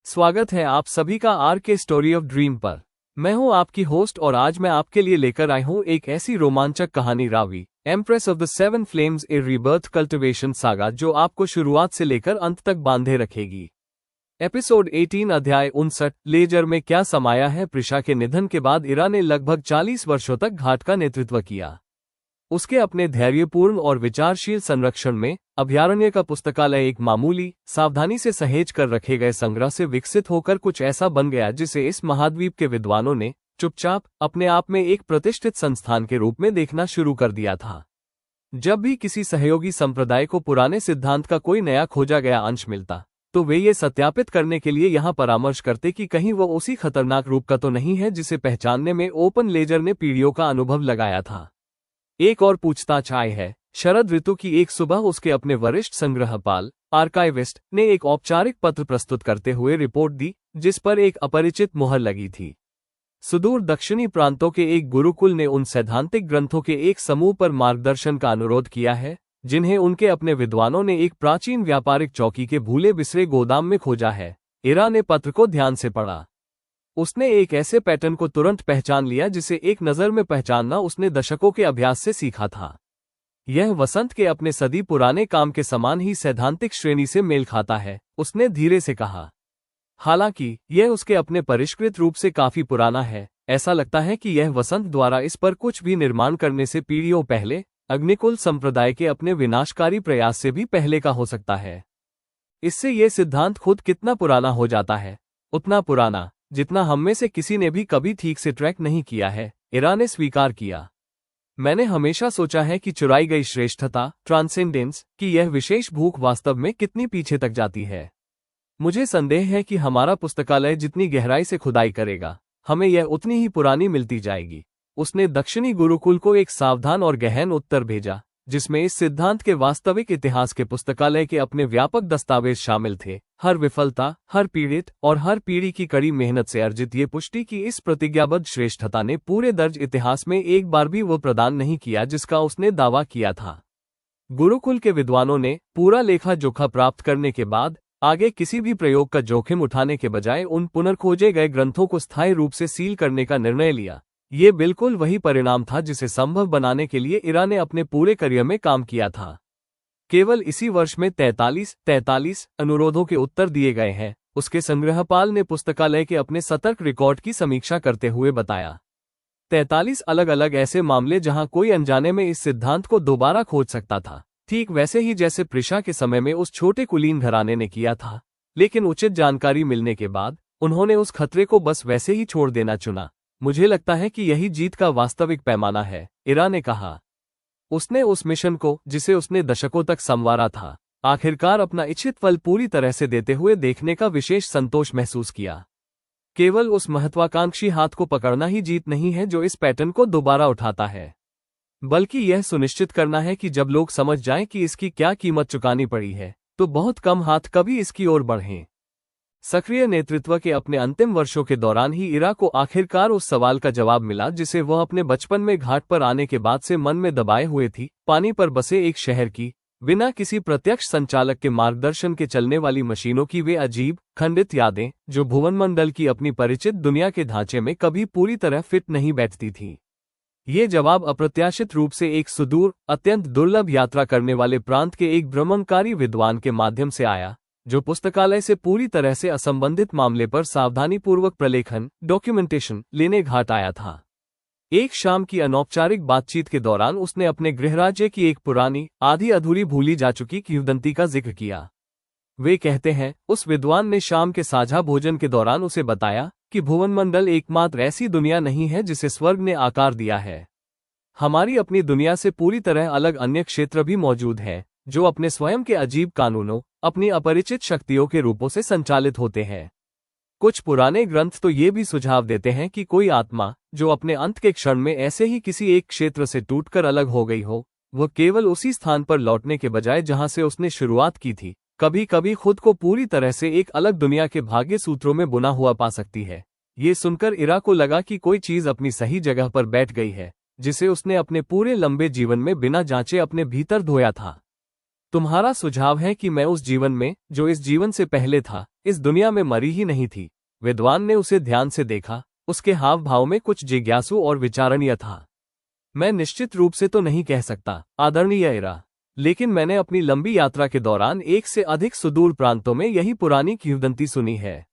स्वागत है आप सभी का आर के स्टोरी ऑफ ड्रीम पर। मैं हूं आपकी होस्ट और आज मैं आपके लिए लेकर आई हूं एक ऐसी रोमांचक कहानी Ravi empress of the seven flames A rebirth cultivation saga जो आपको शुरुआत से लेकर अंत तक बांधे रखेगी। एपिसोड 18 अध्याय 59 लेजर में क्या समाया है। प्रिशा के निधन के बाद इरा ने लगभग 40 वर्षों तक घाट का नेतृत्व किया। उसके अपने धैर्यपूर्ण और विचारशील संरक्षण में अभयारण्य का पुस्तकालय एक मामूली, सावधानी से सहेज कर रखे गए संग्रह से विकसित होकर कुछ ऐसा बन गया जिसे इस महाद्वीप के विद्वानों ने चुपचाप अपने आप में एक प्रतिष्ठित संस्थान के रूप में देखना शुरू कर दिया था। जब भी किसी सहयोगी संप्रदाय को पुराने सिद्धांत का कोई नया खोजा गया अंश मिलता तो वे ये सत्यापित करने के लिए यहाँ परामर्श करते कि कहीं वो उसी खतरनाक रूप का तो नहीं है जिसे पहचानने में ओपन लेजर ने पीढ़ियों का अनुभव लगाया था। एक और पूछताछ आई है। शरद ऋतु की एक सुबह उसके अपने वरिष्ठ संग्रहपाल आर्काइविस्ट ने एक औपचारिक पत्र प्रस्तुत करते हुए रिपोर्ट दी जिस पर एक अपरिचित मुहर लगी थी। सुदूर दक्षिणी प्रांतों के एक गुरुकुल ने उन सैद्धांतिक ग्रंथों के एक समूह पर मार्गदर्शन का अनुरोध किया है जिन्हें उनके अपने विद्वानों ने एक प्राचीन व्यापारिक चौकी के भूले बिसरे गोदाम में खोजा है। इरा ने पत्र को ध्यान से पढ़ा। उसने एक ऐसे पैटर्न को तुरंत पहचान लिया जिसे एक नज़र में पहचानना उसने दशकों के अभ्यास से सीखा था। यह वसंत के अपने सदी पुराने काम के समान ही सैद्धांतिक श्रेणी से मेल खाता है, उसने धीरे से कहा। हालांकि यह उसके अपने परिष्कृत रूप से काफी पुराना है। ऐसा लगता है कि यह वसंत द्वारा इस पर कुछ भी निर्माण करने से पीढ़ियों पहले अग्निकुल संप्रदाय के अपने विनाशकारी प्रयास से भी पहले का हो सकता है। इससे यह सिद्धांत खुद कितना पुराना हो जाता है, उतना पुराना जितना हम में से किसी ने भी कभी ठीक से ट्रैक नहीं किया है। इरा ने स्वीकार किया। मैंने हमेशा सोचा है कि चुराई गई श्रेष्ठता, ट्रांसेंडेंस की यह विशेष भूख वास्तव में कितनी पीछे तक जाती है। मुझे संदेह है कि हमारा पुस्तकालय जितनी गहराई से खुदाई करेगा, हमें यह उतनी ही पुरानी मिलती जाएगी। उसने दक्षिणी गुरुकुल को एक सावधान और गहन उत्तर भेजा जिसमें इस सिद्धांत के वास्तविक इतिहास के पुस्तकालय के अपने व्यापक दस्तावेज शामिल थे। हर विफलता, हर पीड़ित और हर पीढ़ी की कड़ी मेहनत से अर्जित ये पुष्टि की इस प्रतिज्ञाबद्ध श्रेष्ठता ने पूरे दर्ज इतिहास में एक बार भी वो प्रदान नहीं किया जिसका उसने दावा किया था। गुरुकुल के विद्वानों ने पूरा लेखा जोखा प्राप्त करने के बाद आगे किसी भी प्रयोग का जोखिम उठाने के बजाय उन पुनर्खोजे गए ग्रंथों को स्थायी रूप से सील करने का निर्णय लिया। ये बिल्कुल वही परिणाम था जिसे संभव बनाने के लिए इरा ने अपने पूरे करियर में काम किया था। केवल इसी वर्ष में 43 अनुरोधों के उत्तर दिए गए हैं, उसके संग्रहपाल ने पुस्तकालय के अपने सतर्क रिकॉर्ड की समीक्षा करते हुए बताया। 43 अलग अलग ऐसे मामले जहां कोई अनजाने में इस सिद्धांत को दोबारा खोज सकता था, ठीक वैसे ही जैसे प्रिशा के समय में उस छोटे कुलीन घराने ने किया था। लेकिन उचित जानकारी मिलने के बाद उन्होंने उस खतरे को बस वैसे ही छोड़ देना चुना। मुझे लगता है कि यही जीत का वास्तविक पैमाना है, इरा ने कहा। उसने उस मिशन को जिसे उसने दशकों तक संवारा था, आखिरकार अपना इच्छित फल पूरी तरह से देते हुए देखने का विशेष संतोष महसूस किया। केवल उस महत्वाकांक्षी हाथ को पकड़ना ही जीत नहीं है जो इस पैटर्न को दोबारा उठाता है, बल्कि यह सुनिश्चित करना है कि जब लोग समझ जाएं कि इसकी क्या कीमत चुकानी पड़ी है, तो बहुत कम हाथ कभी इसकी ओर बढ़ें। सक्रिय नेतृत्व के अपने अंतिम वर्षों के दौरान ही इरा को आखिरकार उस सवाल का जवाब मिला जिसे वह अपने बचपन में घाट पर आने के बाद से मन में दबाए हुए थी। पानी पर बसे एक शहर की, बिना किसी प्रत्यक्ष संचालक के मार्गदर्शन के चलने वाली मशीनों की वे अजीब, खंडित यादें जो भुवनमंडल की अपनी परिचित दुनिया के ढांचे में कभी पूरी तरह फिट नहीं बैठती थी। ये जवाब अप्रत्याशित रूप से एक सुदूर, अत्यंत दुर्लभ यात्रा करने वाले प्रांत के एक भ्रमणकारी विद्वान के माध्यम से आया जो पुस्तकालय से पूरी तरह से असंबंधित मामले पर सावधानीपूर्वक प्रलेखन, डॉक्यूमेंटेशन लेने घाट आया था। एक शाम की अनौपचारिक बातचीत के दौरान उसने अपने गृहराज्य की एक पुरानी, आधी अधूरी भूली जा चुकी किंवदंती का जिक्र किया। वे कहते हैं, उस विद्वान ने शाम के साझा भोजन के दौरान उसे बताया कि भुवनमंडल एकमात्र ऐसी दुनिया नहीं है जिसे स्वर्ग ने आकार दिया है। हमारी अपनी दुनिया से पूरी तरह अलग अन्य क्षेत्र भी मौजूद हैं जो अपने स्वयं के अजीब कानूनों, अपनी अपरिचित शक्तियों के रूपों से संचालित होते हैं। कुछ पुराने ग्रंथ तो ये भी सुझाव देते हैं कि कोई आत्मा जो अपने अंत के क्षण में ऐसे ही किसी एक क्षेत्र से टूटकर अलग हो गई हो, वह केवल उसी स्थान पर लौटने के बजाय जहां से उसने शुरुआत की थी, कभी कभी खुद को पूरी तरह से एक अलग दुनिया के भाग्य सूत्रों में बुना हुआ पा सकती है। ये सुनकर इरा को लगा कि कोई चीज अपनी सही जगह पर बैठ गई है जिसे उसने अपने पूरे लंबे जीवन में बिना जांचे अपने भीतर धोया था। तुम्हारा सुझाव है कि मैं उस जीवन में, जो इस जीवन से पहले था, इस दुनिया में मरी ही नहीं थी। विद्वान ने उसे ध्यान से देखा। उसके हाव भाव में कुछ जिज्ञासु और विचारणीय था। मैं निश्चित रूप से तो नहीं कह सकता, आदरणीय एरा, लेकिन मैंने अपनी लंबी यात्रा के दौरान एक से अधिक सुदूर प्रांतों में यही पुरानी किंवदंती सुनी है।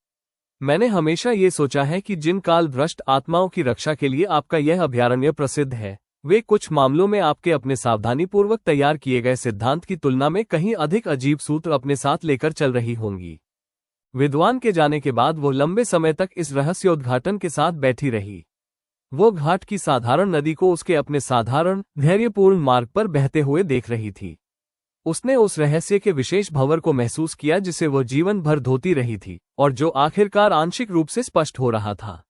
मैंने हमेशा ये सोचा है कि जिन काल भ्रष्ट आत्माओं की रक्षा के लिए आपका यह अभयारण्य प्रसिद्ध है, वे कुछ मामलों में आपके अपने सावधानीपूर्वक तैयार किए गए सिद्धांत की तुलना में कहीं अधिक अजीब सूत्र अपने साथ लेकर चल रही होंगी। विद्वान के जाने के बाद वो लंबे समय तक इस रहस्योद्घाटन के साथ बैठी रही। वो घाट की साधारण नदी को उसके अपने साधारण, धैर्यपूर्ण मार्ग पर बहते हुए देख रही थी। उसने उस रहस्य के विशेष भंवर को महसूस किया जिसे वो जीवन भर धोती रही थी और जो आखिरकार आंशिक रूप से स्पष्ट हो रहा था।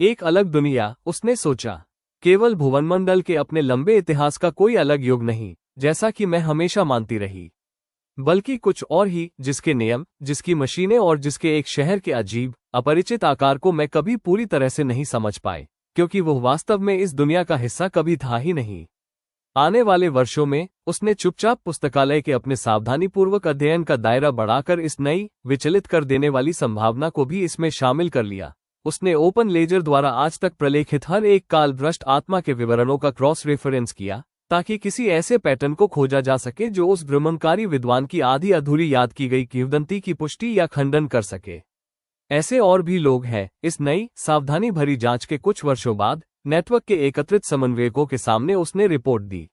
एक अलग दुनिया, उसने सोचा। केवल भुवनमंडल के अपने लंबे इतिहास का कोई अलग युग नहीं, जैसा कि मैं हमेशा मानती रही, बल्कि कुछ और ही, जिसके नियम, जिसकी मशीनें और जिसके एक शहर के अजीब, अपरिचित आकार को मैं कभी पूरी तरह से नहीं समझ पाए, क्योंकि वो वास्तव में इस दुनिया का हिस्सा कभी था ही नहीं। आने वाले वर्षों में उसने चुपचाप पुस्तकालय के अपने सावधानीपूर्वक अध्ययन का दायरा बढ़ाकर इस नई, विचलित कर देने वाली संभावना को भी इसमें शामिल कर लिया। उसने ओपन लेजर द्वारा आज तक प्रलेखित हर एक काल भ्रष्ट आत्मा के विवरणों का क्रॉस रेफरेंस किया, ताकि किसी ऐसे पैटर्न को खोजा जा सके जो उस भ्रमणकारी विद्वान की आधी अधूरी याद की गई किंवदंती की पुष्टि या खंडन कर सके। ऐसे और भी लोग हैं। इस नई, सावधानी भरी जांच के कुछ वर्षों बाद नेटवर्क के एकत्रित समन्वयकों के सामने उसने रिपोर्ट दी।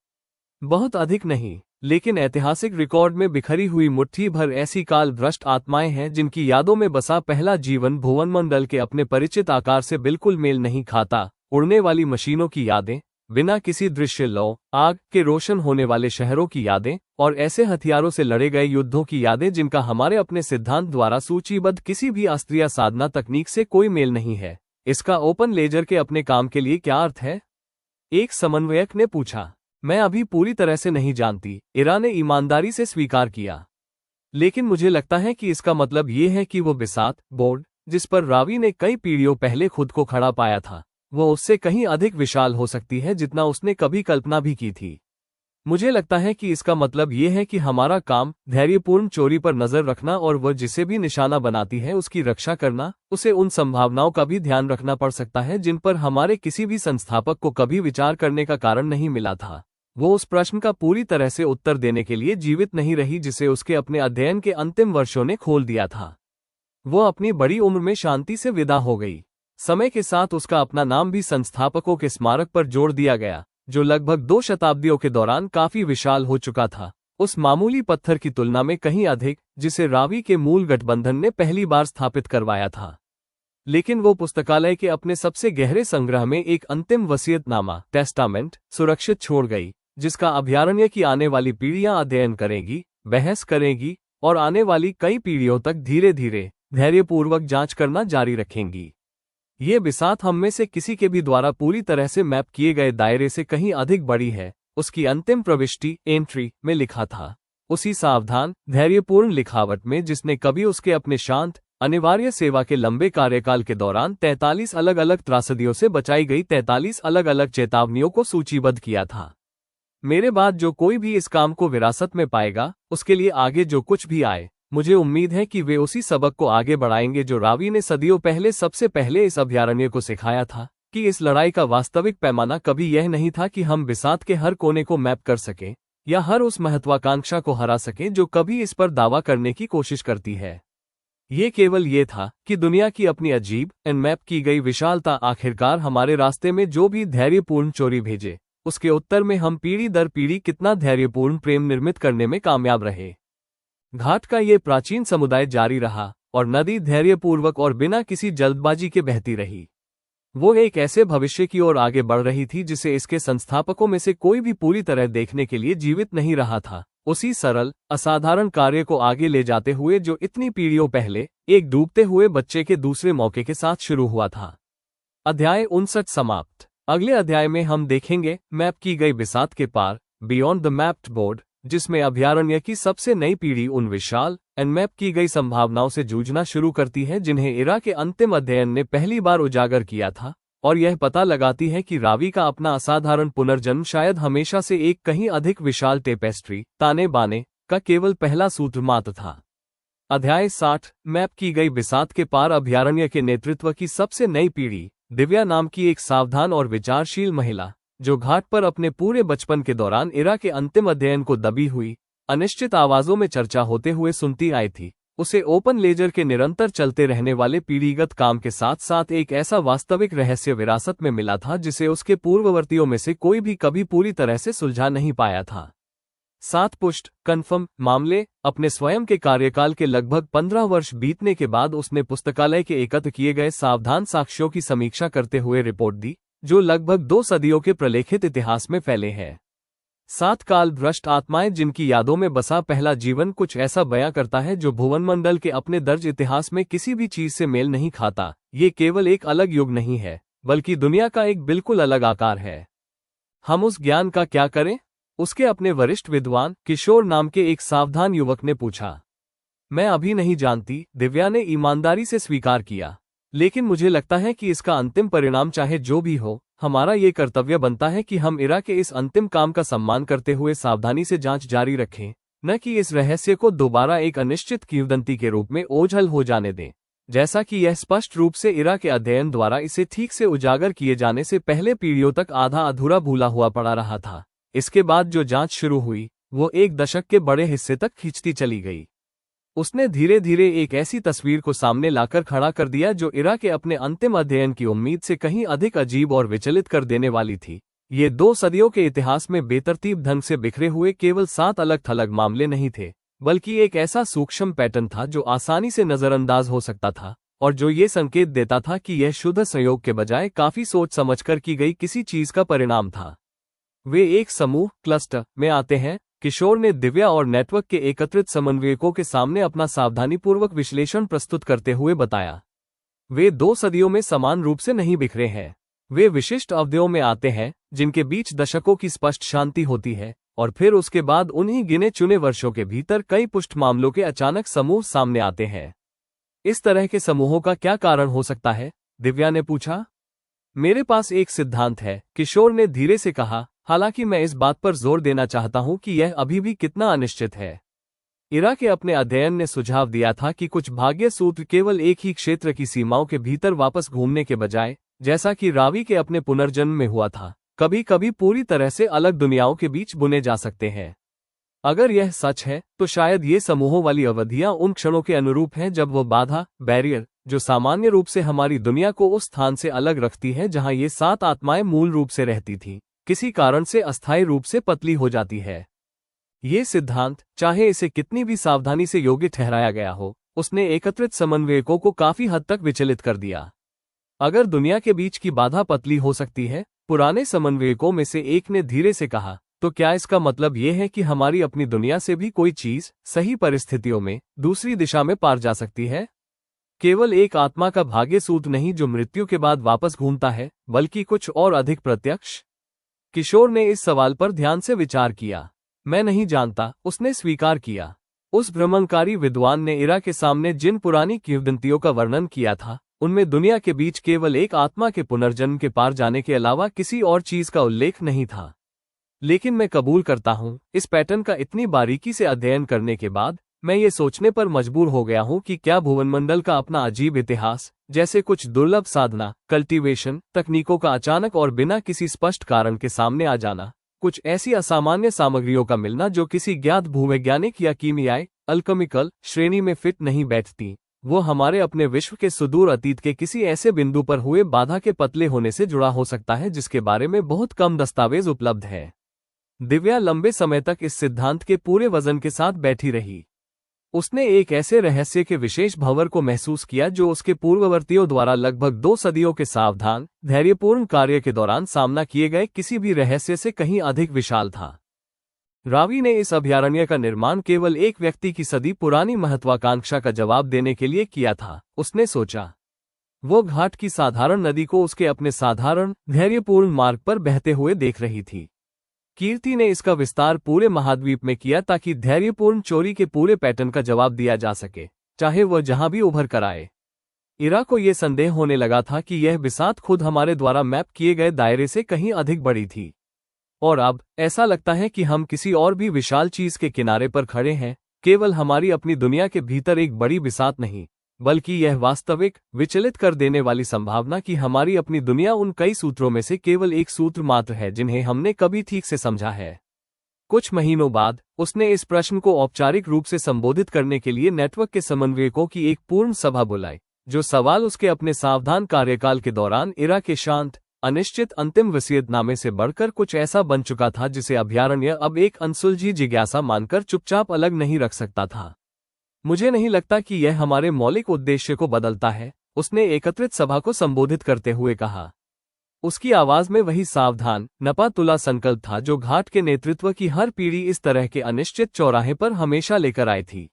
बहुत अधिक नहीं, लेकिन ऐतिहासिक रिकॉर्ड में बिखरी हुई मुट्ठी भर ऐसी काल भ्रष्ट आत्माएं हैं जिनकी यादों में बसा पहला जीवन भुवनमंडल के अपने परिचित आकार से बिल्कुल मेल नहीं खाता। उड़ने वाली मशीनों की यादें, बिना किसी दृश्य लौ, आग के रोशन होने वाले शहरों की यादें, और ऐसे हथियारों से लड़े गए युद्धों की यादें जिनका हमारे अपने सिद्धांत द्वारा सूचीबद्ध किसी भी अस्त्रीय साधना तकनीक से कोई मेल नहीं है। इसका ओपन लेजर के अपने काम के लिए क्या अर्थ है? एक समन्वयक ने पूछा। मैं अभी पूरी तरह से नहीं जानती, इरा ने ईमानदारी से स्वीकार किया। लेकिन मुझे लगता है कि इसका मतलब ये है कि वो बिसात, बोर्ड, जिस पर रावी ने कई पीढ़ियों पहले खुद को खड़ा पाया था, वो उससे कहीं अधिक विशाल हो सकती है जितना उसने कभी कल्पना भी की थी। मुझे लगता है कि इसका मतलब ये है कि हमारा काम धैर्यपूर्ण चोरी पर नजर रखना और वह जिसे भी निशाना बनाती है उसकी रक्षा करना। उसे उन संभावनाओं का भी ध्यान रखना पड़ सकता है जिन पर हमारे किसी भी संस्थापक को कभी विचार करने का कारण नहीं मिला था। वो उस प्रश्न का पूरी तरह से उत्तर देने के लिए जीवित नहीं रही जिसे उसके अपने अध्ययन के अंतिम वर्षों ने खोल दिया था। वो अपनी बड़ी उम्र में शांति से विदा हो गई। समय के साथ उसका अपना नाम भी संस्थापकों के स्मारक पर जोड़ दिया गया, जो लगभग 2 शताब्दियों के दौरान काफी विशाल हो चुका था, उस मामूली पत्थर की तुलना में कहीं अधिक, जिसे रावी के मूल गठबंधन ने पहली बार स्थापित करवाया था। लेकिन वो पुस्तकालय के अपने सबसे गहरे संग्रह में एक अंतिम वसीयतनामा, टेस्टामेंट, सुरक्षित छोड़ गई, जिसका अभयारण्य की आने वाली पीढ़ियां अध्ययन करेगी, बहस करेगी और आने वाली कई पीढ़ियों तक धीरे धीरे, धैर्यपूर्वक जांच करना जारी रखेंगी। ये बिसात हम में से किसी के भी द्वारा पूरी तरह से मैप किए गए दायरे से कहीं अधिक बड़ी है, उसकी अंतिम प्रविष्टि, एंट्री, में लिखा था। उसी सावधान, धैर्यपूर्ण लिखावट में जिसने कभी उसके अपने शांत, अनिवार्य सेवा के लंबे कार्यकाल के दौरान 43 अलग अलग त्रासदियों से बचाई गई 43 अलग अलग चेतावनियों को सूचीबद्ध किया था। मेरे बाद जो कोई भी इस काम को विरासत में पाएगा, उसके लिए आगे जो कुछ भी आए, मुझे उम्मीद है कि वे उसी सबक को आगे बढ़ाएंगे जो रावी ने सदियों पहले सबसे पहले इस अभयारण्य को सिखाया था, कि इस लड़ाई का वास्तविक पैमाना कभी यह नहीं था कि हम बिसात के हर कोने को मैप कर सकें, या हर उस महत्वाकांक्षा को हरा सकें जो कभी इस पर दावा करने की कोशिश करती है। ये केवल ये था कि दुनिया की अपनी अजीब, मैप की गई विशालता आखिरकार हमारे रास्ते में जो भी धैर्यपूर्ण चोरी भेजे, उसके उत्तर में हम पीढ़ी दर पीढ़ी कितना धैर्यपूर्ण प्रेम निर्मित करने में कामयाब रहे। घाट का ये प्राचीन समुदाय जारी रहा और नदी धैर्यपूर्वक और बिना किसी जल्दबाजी के बहती रही। वो एक ऐसे भविष्य की ओर आगे बढ़ रही थी जिसे इसके संस्थापकों में से कोई भी पूरी तरह देखने के लिए जीवित नहीं रहा था, उसी सरल, असाधारण कार्य को आगे ले जाते हुए जो इतनी पीढ़ियों पहले एक डूबते हुए बच्चे के दूसरे मौके के साथ शुरू हुआ था। अध्याय 59 समाप्त। अगले अध्याय में हम देखेंगे मैप की गई बिसात के पार, बियॉन्ड द मैप्ड बोर्ड, जिसमें अभयारण्य की सबसे नई पीढ़ी उन विशाल, मैप की गई संभावनाओं से जूझना शुरू करती है जिन्हें इरा के अंतिम अध्ययन ने पहली बार उजागर किया था, और यह पता लगाती है कि रावी का अपना असाधारण पुनर्जन्म शायद हमेशा से एक कहीं अधिक विशाल टेपेस्ट्री, ताने बाने, का केवल पहला सूत्र मात्र था। अध्याय 60 मैप की गई बिसात के पार अभयारण्य के नेतृत्व की सबसे नई पीढ़ी। दिव्या नाम की एक सावधान और विचारशील महिला, जो घाट पर अपने पूरे बचपन के दौरान इरा के अंतिम अध्ययन को दबी हुई अनिश्चित आवाजों में चर्चा होते हुए सुनती आई थी, उसे ओपन लेजर के निरंतर चलते रहने वाले पीढ़ीगत काम के साथ साथ एक ऐसा वास्तविक रहस्य विरासत में मिला था जिसे उसके पूर्ववर्तियों में से कोई भी कभी पूरी तरह से सुलझा नहीं पाया था। 7 पुष्ट कन्फर्म मामले। अपने स्वयं के कार्यकाल के लगभग 15 वर्ष बीतने के बाद उसने पुस्तकालय के एकत्र किए गए सावधान साक्ष्यों की समीक्षा करते हुए रिपोर्ट दी, जो लगभग 2 सदियों के प्रलेखित इतिहास में फैले हैं। 7 काल भ्रष्ट आत्माएं जिनकी यादों में बसा पहला जीवन कुछ ऐसा बयां करता है जो भुवनमंडल के अपने दर्ज इतिहास में किसी भी चीज से मेल नहीं खाता। ये केवल एक अलग युग नहीं है, बल्कि दुनिया का एक बिल्कुल अलग आकार है। हम उस ज्ञान का क्या करें? उसके अपने वरिष्ठ विद्वान किशोर नाम के एक सावधान युवक ने पूछा। मैं अभी नहीं जानती, दिव्या ने ईमानदारी से स्वीकार किया, लेकिन मुझे लगता है कि इसका अंतिम परिणाम चाहे जो भी हो, हमारा ये कर्तव्य बनता है कि हम इरा के इस अंतिम काम का सम्मान करते हुए सावधानी से जांच जारी रखें, न कि इस रहस्य को दोबारा एक अनिश्चित किंवदंती के रूप में ओझल हो जाने दें, जैसा कि यह स्पष्ट रूप से इरा के अध्ययन द्वारा इसे ठीक से उजागर किए जाने से पहले पीढ़ियों तक आधा अधूरा भूला हुआ पड़ा रहा था। इसके बाद जो जांच शुरू हुई वो 1 दशक के बड़े हिस्से तक खींचती चली गई। उसने धीरे धीरे एक ऐसी तस्वीर को सामने लाकर खड़ा कर दिया जो इरा के अपने अंतिम अध्ययन की उम्मीद से कहीं अधिक अजीब और विचलित कर देने वाली थी। ये 2 सदियों के इतिहास में बेतरतीब ढंग से बिखरे हुए केवल 7 अलग थलग मामले नहीं थे, बल्कि एक ऐसा सूक्ष्म पैटर्न था जो आसानी से नजरअंदाज हो सकता था और जो ये संकेत देता था कि यह शुद्ध संयोग के बजाय काफी सोच समझकर की गई किसी चीज का परिणाम था। वे एक समूह क्लस्टर में आते हैं। किशोर ने दिव्या और नेटवर्क के एकत्रित समन्वयकों के सामने अपना सावधानीपूर्वक विश्लेषण प्रस्तुत करते हुए बताया। वे 2 सदियों में समान रूप से नहीं बिखरे हैं। वे विशिष्ट अवधियों में आते हैं जिनके बीच दशकों की स्पष्ट शांति होती है, और फिर उसके बाद उन्हीं गिने चुने वर्षों के भीतर कई पुष्ट मामलों के अचानक समूह सामने आते हैं। इस तरह के समूहों का क्या कारण हो सकता है? दिव्या ने पूछा। मेरे पास एक सिद्धांत है, किशोर ने धीरे से कहा, हालांकि मैं इस बात पर जोर देना चाहता हूं कि यह अभी भी कितना अनिश्चित है। इरा के अपने अध्ययन ने सुझाव दिया था कि कुछ भाग्य सूत्र केवल एक ही क्षेत्र की सीमाओं के भीतर वापस घूमने के बजाय, जैसा कि रावी के अपने पुनर्जन्म में हुआ था, कभी कभी पूरी तरह से अलग दुनियाओं के बीच बुने जा सकते हैं। अगर यह सच है तो शायद ये समूहों वाली अवधियां उन क्षणों के अनुरूप हैं जब वो बाधा बैरियर जो सामान्य रूप से हमारी दुनिया को उस स्थान से अलग रखती है जहां ये 7 आत्माएं मूल रूप से रहती थीं, किसी कारण से अस्थायी रूप से पतली हो जाती है। ये सिद्धांत, चाहे इसे कितनी भी सावधानी से योग्य ठहराया गया हो, उसने एकत्रित समन्वयकों को काफी हद तक विचलित कर दिया। अगर दुनिया के बीच की बाधा पतली हो सकती है, पुराने समन्वयकों में से एक ने धीरे से कहा, तो क्या इसका मतलब यह है कि हमारी अपनी दुनिया से भी कोई चीज सही परिस्थितियों में दूसरी दिशा में पार जा सकती है? केवल एक आत्मा का भाग्य सूत्र नहीं जो मृत्यु के बाद वापस घूमता है, बल्कि कुछ और अधिक प्रत्यक्ष? किशोर ने इस सवाल पर ध्यान से विचार किया। मैं नहीं जानता, उसने स्वीकार किया। उस भ्रमणकारी विद्वान ने इरा के सामने जिन पुरानी किंवदंतियों का वर्णन किया था, उनमें दुनिया के बीच केवल एक आत्मा के पुनर्जन्म के पार जाने के अलावा किसी और चीज का उल्लेख नहीं था। लेकिन मैं कबूल करता हूं, इस पैटर्न का इतनी बारीकी से अध्ययन करने के बाद मैं ये सोचने पर मजबूर हो गया हूं कि क्या भुवनमंडल का अपना अजीब इतिहास, जैसे कुछ दुर्लभ साधना कल्टीवेशन तकनीकों का अचानक और बिना किसी स्पष्ट कारण के सामने आ जाना, कुछ ऐसी असामान्य सामग्रियों का मिलना जो किसी ज्ञात भूवैज्ञानिक या कीमियाई अल्केमिकल श्रेणी में फिट नहीं बैठती, वो हमारे अपने विश्व के सुदूर अतीत के किसी ऐसे बिंदु पर हुए बाधा के पतले होने से जुड़ा हो सकता है जिसके बारे में बहुत कम दस्तावेज उपलब्ध है। दिव्या लंबे समय तक इस सिद्धांत के पूरे वजन के साथ बैठी रही। उसने एक ऐसे रहस्य के विशेष भंवर को महसूस किया जो उसके पूर्ववर्तियों द्वारा लगभग 2 सदियों के सावधान धैर्यपूर्ण कार्य के दौरान सामना किए गए किसी भी रहस्य से कहीं अधिक विशाल था। रावी ने इस अभयारण्य का निर्माण केवल एक व्यक्ति की सदी पुरानी महत्वाकांक्षा का जवाब देने के लिए किया था, उसने सोचा। वो घाट की साधारण नदी को उसके अपने साधारण धैर्यपूर्ण मार्ग पर बहते हुए देख रही थी। कीर्ति ने इसका विस्तार पूरे महाद्वीप में किया ताकि धैर्यपूर्ण चोरी के पूरे पैटर्न का जवाब दिया जा सके, चाहे वह जहां भी उभर कर आए। इरा को यह संदेह होने लगा था कि यह बिसात खुद हमारे द्वारा मैप किए गए दायरे से कहीं अधिक बड़ी थी। और अब ऐसा लगता है कि हम किसी और भी विशाल चीज के किनारे पर खड़े हैं, केवल हमारी अपनी दुनिया के भीतर एक बड़ी बिसात नहीं, बल्कि यह वास्तविक विचलित कर देने वाली संभावना कि हमारी अपनी दुनिया उन कई सूत्रों में से केवल एक सूत्र मात्र है जिन्हें हमने कभी ठीक से समझा है। कुछ महीनों बाद उसने इस प्रश्न को औपचारिक रूप से संबोधित करने के लिए नेटवर्क के समन्वयकों की एक पूर्ण सभा बुलाई। जो सवाल उसके अपने सावधान कार्यकाल के दौरान इरा के शांत अनिश्चित अंतिम वसीयतनामे से बढ़कर कुछ ऐसा बन चुका था जिसे अभयारण्य अब एक अनसुलझी जिज्ञासा मानकर चुपचाप अलग नहीं रख सकता था। मुझे नहीं लगता कि यह हमारे मौलिक उद्देश्य को बदलता है, उसने एकत्रित सभा को संबोधित करते हुए कहा। उसकी आवाज में वही सावधान नपा तुला संकल्प था जो घाट के नेतृत्व की हर पीढ़ी इस तरह के अनिश्चित चौराहे पर हमेशा लेकर आई थी।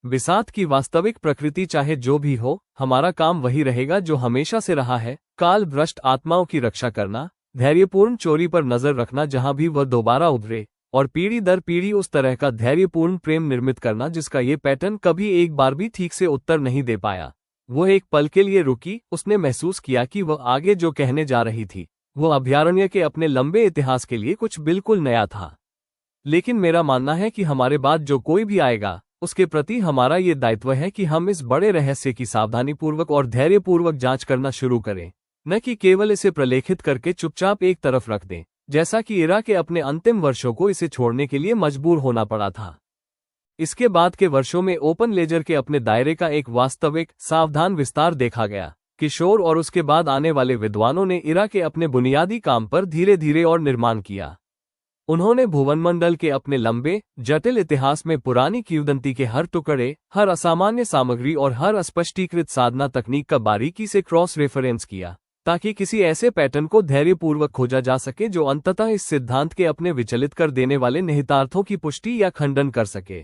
बिसात की वास्तविक प्रकृति चाहे जो भी हो, हमारा काम वही रहेगा जो हमेशा से रहा है, काल भ्रष्ट आत्माओं की रक्षा करना, धैर्यपूर्ण चोरी पर नजर रखना जहां भी वह दोबारा उभरे, और पीढ़ी दर पीढ़ी उस तरह का धैर्यपूर्ण प्रेम निर्मित करना जिसका ये पैटर्न कभी एक बार भी ठीक से उत्तर नहीं दे पाया। वो एक पल के लिए रुकी, उसने महसूस किया कि वह आगे जो कहने जा रही थी वो अभयारण्य के अपने लंबे इतिहास के लिए कुछ बिल्कुल नया था। लेकिन मेरा मानना है कि हमारे बाद जो कोई भी आएगा उसके प्रति हमारा ये दायित्व है कि हम इस बड़े रहस्य की सावधानीपूर्वक और धैर्यपूर्वक जांच करना शुरू करें, न कि केवल इसे प्रलेखित करके चुपचाप एक तरफ रख दें, जैसा कि इरा के अपने अंतिम वर्षों को इसे छोड़ने के लिए मजबूर होना पड़ा था। इसके बाद के वर्षों में ओपन लेजर के अपने दायरे का एक वास्तविक सावधान विस्तार देखा गया। किशोर और उसके बाद आने वाले विद्वानों ने इरा के अपने बुनियादी काम पर धीरे धीरे और निर्माण किया। उन्होंने भुवनमंडल के अपने लंबे जटिल इतिहास में पुरानी किंवदंती के हर टुकड़े, हर असामान्य सामग्री और हर अस्पष्टीकृत साधना तकनीक का बारीकी से क्रॉस रेफरेंस किया, ताकि किसी ऐसे पैटर्न को धैर्यपूर्वक खोजा जा सके जो अंततः इस सिद्धांत के अपने विचलित कर देने वाले निहितार्थों की पुष्टि या खंडन कर सके।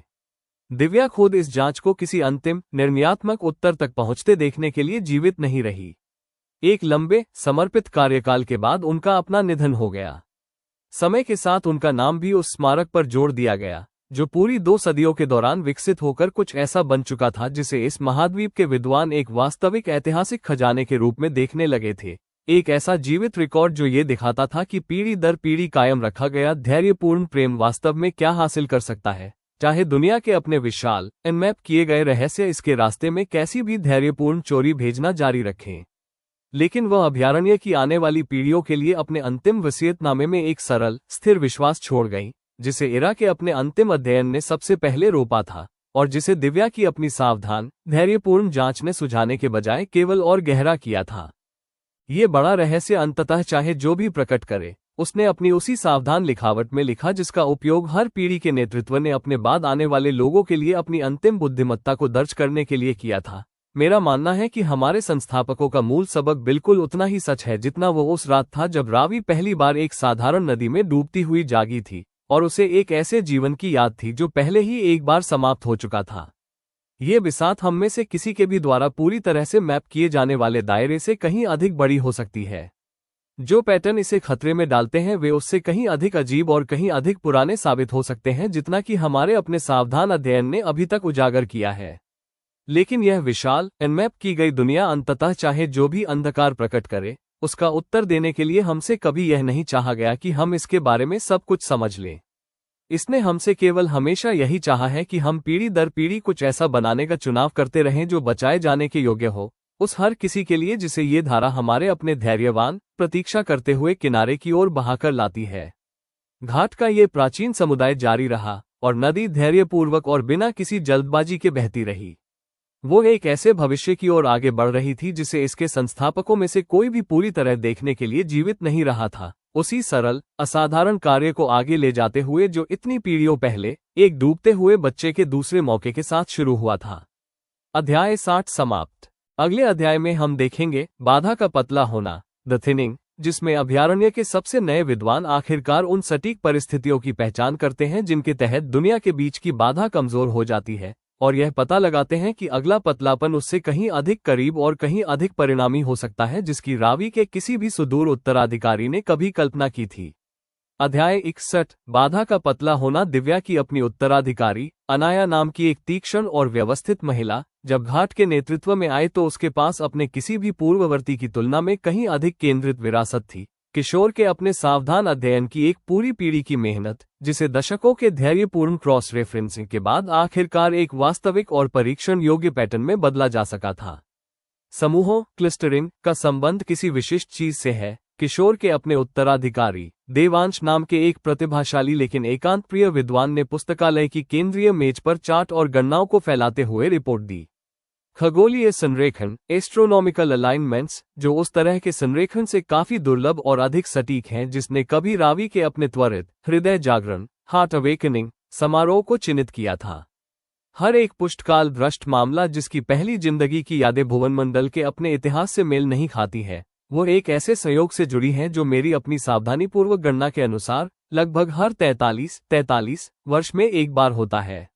दिव्या खुद इस जांच को किसी अंतिम निर्णयात्मक उत्तर तक पहुंचते देखने के लिए जीवित नहीं रही। एक लंबे समर्पित कार्यकाल के बाद उनका अपना निधन हो गया। समय के साथ उनका नाम भी उस स्मारक पर जोड़ दिया गया जो पूरी 2 सदियों के दौरान विकसित होकर कुछ ऐसा बन चुका था जिसे इस महाद्वीप के विद्वान एक वास्तविक ऐतिहासिक खजाने के रूप में देखने लगे थे। एक ऐसा जीवित रिकॉर्ड जो ये दिखाता था कि पीढ़ी दर पीढ़ी कायम रखा गया धैर्यपूर्ण प्रेम वास्तव में क्या हासिल कर सकता है, चाहे दुनिया के अपने विशाल अनमैप किए गए रहस्य इसके रास्ते में कैसी भी धैर्यपूर्ण चोरी भेजना जारी रखें। लेकिन वह अभयारण्य की आने वाली पीढ़ियों के लिए अपने अंतिम वसीयतनामे में एक सरल स्थिर विश्वास छोड़ गई, जिसे इरा के अपने अंतिम अध्ययन ने सबसे पहले रोपा था और जिसे दिव्या की अपनी सावधान धैर्यपूर्ण जांच ने सुझाने के बजाय केवल और गहरा किया था। ये बड़ा रहस्य अंततः चाहे जो भी प्रकट करे, उसने अपनी उसी सावधान लिखावट में लिखा जिसका उपयोग हर पीढ़ी के नेतृत्व ने अपने बाद आने वाले लोगों के लिए अपनी अंतिम बुद्धिमत्ता को दर्ज करने के लिए किया था। मेरा मानना है कि हमारे संस्थापकों का मूल सबक बिल्कुल उतना ही सच है जितना वो उस रात था जब रावी पहली बार एक साधारण नदी में डूबती हुई जागी थी और उसे एक ऐसे जीवन की याद थी जो पहले ही एक बार समाप्त हो चुका था। ये बिसात हम में से किसी के भी द्वारा पूरी तरह से मैप किए जाने वाले दायरे से कहीं अधिक बड़ी हो सकती है। जो पैटर्न इसे खतरे में डालते हैं वे उससे कहीं अधिक अजीब और कहीं अधिक पुराने साबित हो सकते हैं जितना कि हमारे अपने सावधान अध्ययन ने अभी तक उजागर किया है। लेकिन यह विशाल अनमैप की गई दुनिया अंततः चाहे जो भी अंधकार प्रकट करे, उसका उत्तर देने के लिए हमसे कभी यह नहीं चाहा गया कि हम इसके बारे में सब कुछ समझ लें। इसने हमसे केवल हमेशा यही चाहा है कि हम पीढ़ी दर पीढ़ी कुछ ऐसा बनाने का चुनाव करते रहें जो बचाए जाने के योग्य हो, उस हर किसी के लिए जिसे ये धारा हमारे अपने धैर्यवान प्रतीक्षा करते हुए किनारे की ओर बहाकर लाती है। घाट का ये प्राचीन समुदाय जारी रहा और नदी धैर्यपूर्वक और बिना किसी जल्दबाजी के बहती रही। वो एक ऐसे भविष्य की ओर आगे बढ़ रही थी जिसे इसके संस्थापकों में से कोई भी पूरी तरह देखने के लिए जीवित नहीं रहा था, उसी सरल असाधारण कार्य को आगे ले जाते हुए जो इतनी पीढ़ियों पहले एक डूबते हुए बच्चे के दूसरे मौके के साथ शुरू हुआ था। अध्याय 60 समाप्त। अगले अध्याय में हम देखेंगे बाधा का पतला होना, द थिनिंग, जिसमें अभयारण्य के सबसे नए विद्वान आखिरकार उन सटीक परिस्थितियों की पहचान करते हैं जिनके तहत दुनिया के बीच की बाधा कमजोर हो जाती है और यह पता लगाते हैं कि अगला पतलापन उससे कहीं अधिक करीब और कहीं अधिक परिणामी हो सकता है जिसकी रावी के किसी भी सुदूर उत्तराधिकारी ने कभी कल्पना की थी। अध्याय 61 बाधा का पतला होना। दिव्या की अपनी उत्तराधिकारी अनाया नाम की एक तीक्ष्ण और व्यवस्थित महिला जब घाट के नेतृत्व में आए तो उसके पास अपने किसी भी पूर्ववर्ती की तुलना में कहीं अधिक केंद्रित विरासत थी, किशोर के अपने सावधान अध्ययन की एक पूरी पीढ़ी की मेहनत, जिसे दशकों के धैर्यपूर्ण क्रॉस रेफरेंसिंग के बाद आखिरकार एक वास्तविक और परीक्षण योग्य पैटर्न में बदला जा सका था। समूहों क्लस्टरिंग का संबंध किसी विशिष्ट चीज से है। किशोर के अपने उत्तराधिकारी देवांश नाम के एक प्रतिभाशाली लेकिन एकांत प्रिय विद्वान ने पुस्तकालय की केंद्रीय मेज पर चार्ट और गणनाओं को फैलाते हुए रिपोर्ट दी। खगोलीय संरेखण एस्ट्रोनॉमिकल अलाइनमेंट्स, जो उस तरह के संरेखण से काफी दुर्लभ और अधिक सटीक हैं जिसने कभी रावी के अपने त्वरित हृदय जागरण हार्ट अवेकनिंग समारोह को चिन्हित किया था। हर एक पुष्टकाल भ्रष्ट मामला जिसकी पहली जिंदगी की यादें भुवनमंडल के अपने इतिहास से मेल नहीं खाती है, वो एक ऐसे संयोग से जुड़ी है जो मेरी अपनी सावधानीपूर्वक गणना के अनुसार लगभग हर 43 वर्ष में एक बार होता है।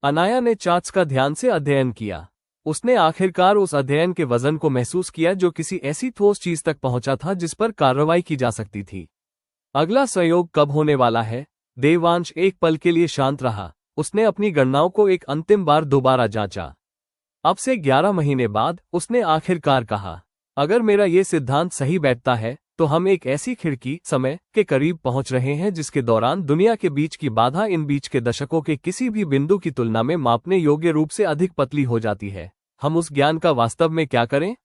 अनाया ने चार्ट्स का ध्यान से अध्ययन किया। उसने आखिरकार उस अध्ययन के वजन को महसूस किया जो किसी ऐसी ठोस चीज तक पहुंचा था जिस पर कार्रवाई की जा सकती थी। अगला संयोग कब होने वाला है? देवांश एक पल के लिए शांत रहा। उसने अपनी गणनाओं को एक अंतिम बार दोबारा जांचा। अब से 11 महीने बाद उसने आखिरकार कहा, अगर मेरा ये सिद्धांत सही बैठता है तो हम एक ऐसी खिड़की समय के करीब पहुंच रहे हैं जिसके दौरान दुनिया के बीच की बाधा इन बीच के दशकों के किसी भी बिंदु की तुलना में मापने योग्य रूप से अधिक पतली हो जाती है। हम उस ज्ञान का वास्तव में क्या करें?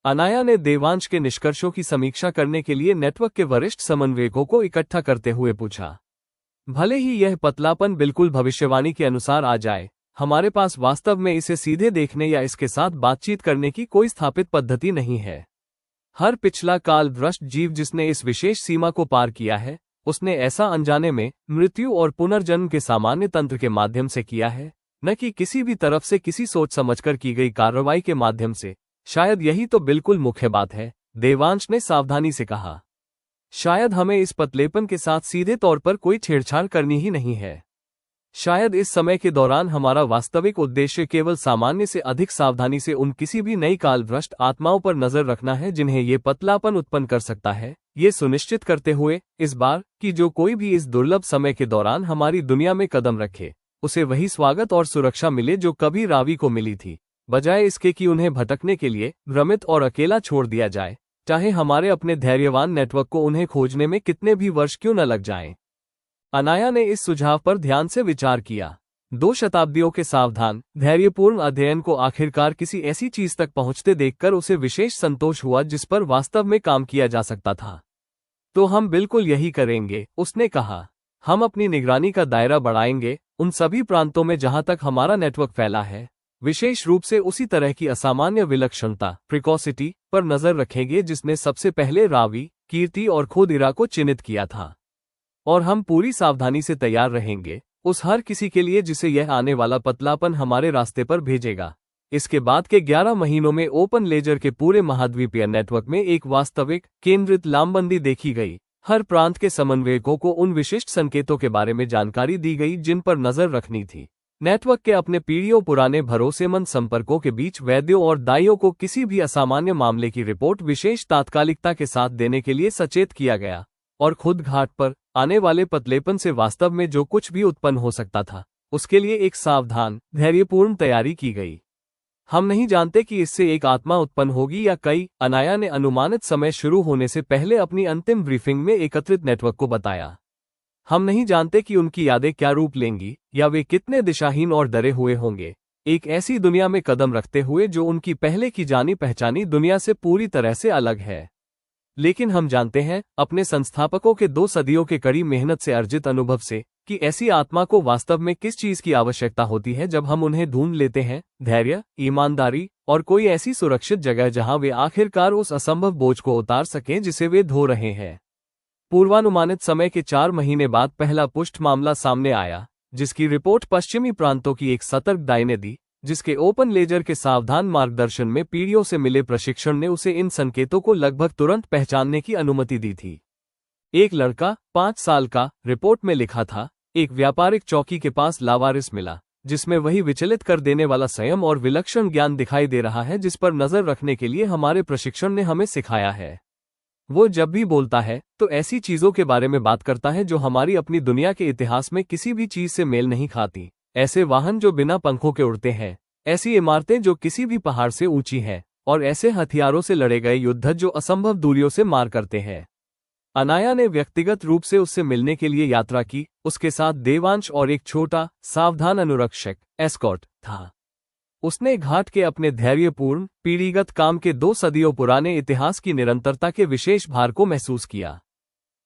अनाया ने देवांश के निष्कर्षों की समीक्षा करने के लिए नेटवर्क के वरिष्ठ समन्वयकों को इकट्ठा करते हुए पूछा। भले ही यह पतलापन बिल्कुल भविष्यवाणी के अनुसार आ जाए, हमारे पास वास्तव में इसे सीधे देखने या इसके साथ बातचीत करने की कोई स्थापित पद्धति नहीं है। हर पिछला काल भ्रष्ट जीव जिसने इस विशेष सीमा को पार किया है, उसने ऐसा अनजाने में मृत्यु और पुनर्जन्म के सामान्य तंत्र के माध्यम से किया है, न कि किसी भी तरफ से किसी सोच समझकर की गई कार्रवाई के माध्यम से। शायद यही तो बिल्कुल मुख्य बात है, देवांश ने सावधानी से कहा। शायद हमें इस पतलेपन के साथ सीधे तौर पर कोई छेड़छाड़ करनी ही नहीं है। शायद इस समय के दौरान हमारा वास्तविक उद्देश्य केवल सामान्य से अधिक सावधानी से उन किसी भी नई काल भ्रष्ट आत्माओं पर नजर रखना है जिन्हें ये पतलापन उत्पन्न कर सकता है, ये सुनिश्चित करते हुए इस बार कि जो कोई भी इस दुर्लभ समय के दौरान हमारी दुनिया में कदम रखे, उसे वही स्वागत और सुरक्षा मिले जो कभी रावी को मिली थी, बजाय इसके कि उन्हें भटकने के लिए भ्रमित और अकेला छोड़ दिया जाए, चाहे हमारे अपने धैर्यवान नेटवर्क को उन्हें खोजने में कितने भी वर्ष क्यों न लग जाएं। अनाया ने इस सुझाव पर ध्यान से विचार किया। 2 शताब्दियों के सावधान धैर्यपूर्ण अध्ययन को आखिरकार किसी ऐसी चीज तक पहुंचते देखकर उसे विशेष संतोष हुआ जिस पर वास्तव में काम किया जा सकता था। तो हम बिल्कुल यही करेंगे, उसने कहा। हम अपनी निगरानी का दायरा बढ़ाएंगे, उन सभी प्रांतों में जहां तक हमारा नेटवर्क फैला है, विशेष रूप से उसी तरह की असामान्य विलक्षणता प्रिकॉसिटी पर नजर रखेंगे जिसने सबसे पहले रावी, कीर्ति और खोदिरा को चिन्हित किया था। और हम पूरी सावधानी से तैयार रहेंगे उस हर किसी के लिए जिसे यह आने वाला पतलापन हमारे रास्ते पर भेजेगा। इसके बाद के 11 महीनों में ओपन लेजर के पूरे महाद्वीपीय नेटवर्क में एक वास्तविक केंद्रित लामबंदी देखी गई। हर प्रांत के समन्वयकों को उन विशिष्ट संकेतों के बारे में जानकारी दी गई जिन पर नजर रखनी थी। नेटवर्क के अपने पीढ़ियों पुराने भरोसेमंद संपर्कों के बीच वैद्यों और दाइयों को किसी भी असामान्य मामले की रिपोर्ट विशेष तात्कालिकता के साथ देने के लिए सचेत किया गया, और खुद घाट पर आने वाले पतलेपन से वास्तव में जो कुछ भी उत्पन्न हो सकता था, उसके लिए एक सावधान धैर्यपूर्ण तैयारी की गई। हम नहीं जानते कि इससे एक आत्मा उत्पन्न होगी या कई, अनाया ने अनुमानित समय शुरू होने से पहले अपनी अंतिम ब्रीफिंग में एकत्रित नेटवर्क को बताया। हम नहीं जानते कि उनकी यादें क्या रूप लेंगी या वे कितने दिशाहीन और डरे हुए होंगे, एक ऐसी दुनिया में कदम रखते हुए जो उनकी पहले की जानी पहचानी दुनिया से पूरी तरह से अलग है। लेकिन हम जानते हैं अपने संस्थापकों के 2 सदियों के कड़ी मेहनत से अर्जित अनुभव से कि ऐसी आत्मा को वास्तव में किस चीज की आवश्यकता होती है जब हम उन्हें ढूंढ लेते हैं। धैर्य, ईमानदारी और कोई ऐसी सुरक्षित जगह जहां वे आखिरकार उस असंभव बोझ को उतार सकें जिसे वे ढो रहे हैं। पूर्वानुमानित समय के 4 महीने बाद पहला पुष्ट मामला सामने आया, जिसकी रिपोर्ट पश्चिमी प्रांतों की एक सतर्क दाई ने दी, जिसके ओपन लेजर के सावधान मार्गदर्शन में पीढ़ियों से मिले प्रशिक्षण ने उसे इन संकेतों को लगभग तुरंत पहचानने की अनुमति दी थी। एक लड़का 5 साल का, रिपोर्ट में लिखा था, एक व्यापारिक चौकी के पास लावारिस मिला, जिसमें वही विचलित कर देने वाला संयम और विलक्षण ज्ञान दिखाई दे रहा है जिस पर नजर रखने के लिए हमारे प्रशिक्षण ने हमें सिखाया है। वो जब भी बोलता है तो ऐसी चीजों के बारे में बात करता है जो हमारी अपनी दुनिया के इतिहास में किसी भी चीज से मेल नहीं खाती। ऐसे वाहन जो बिना पंखों के उड़ते हैं, ऐसी इमारतें जो किसी भी पहाड़ से ऊंची हैं, और ऐसे हथियारों से लड़े गए युद्ध जो असंभव दूरियों से मार करते हैं। अनाया ने व्यक्तिगत रूप से उससे मिलने के लिए यात्रा की। उसके साथ देवांश और एक छोटा सावधान अनुरक्षक एस्कॉर्ट था। उसने घाट के अपने धैर्यपूर्ण पीढ़ीगत काम के 2 सदियों पुराने इतिहास की निरंतरता के विशेष भार को महसूस किया।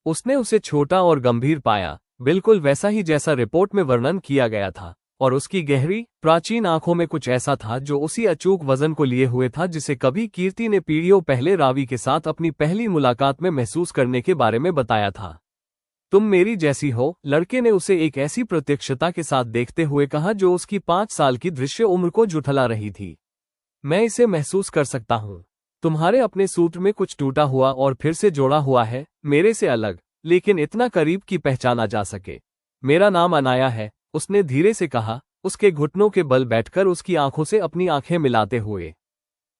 उसने उसे छोटा और गंभीर पाया, बिल्कुल वैसा ही जैसा रिपोर्ट में वर्णन किया गया था, और उसकी गहरी प्राचीन आंखों में कुछ ऐसा था जो उसी अचूक वजन को लिए हुए था जिसे कभी कीर्ति ने पीढ़ियों पहले रावी के साथ अपनी पहली मुलाकात में महसूस करने के बारे में बताया था। तुम मेरी जैसी हो, लड़के ने उसे एक ऐसी प्रत्यक्षता के साथ देखते हुए कहा जो उसकी 5 साल की दृश्य उम्र को जुठला रही थी। मैं इसे महसूस कर सकता हूँ। तुम्हारे अपने सूत्र में कुछ टूटा हुआ और फिर से जोड़ा हुआ है, मेरे से अलग, लेकिन इतना करीब कि पहचाना जा सके। मेरा नाम अनाया है, उसने धीरे से कहा, उसके घुटनों के बल बैठकर उसकी आंखों से अपनी आंखें मिलाते हुए।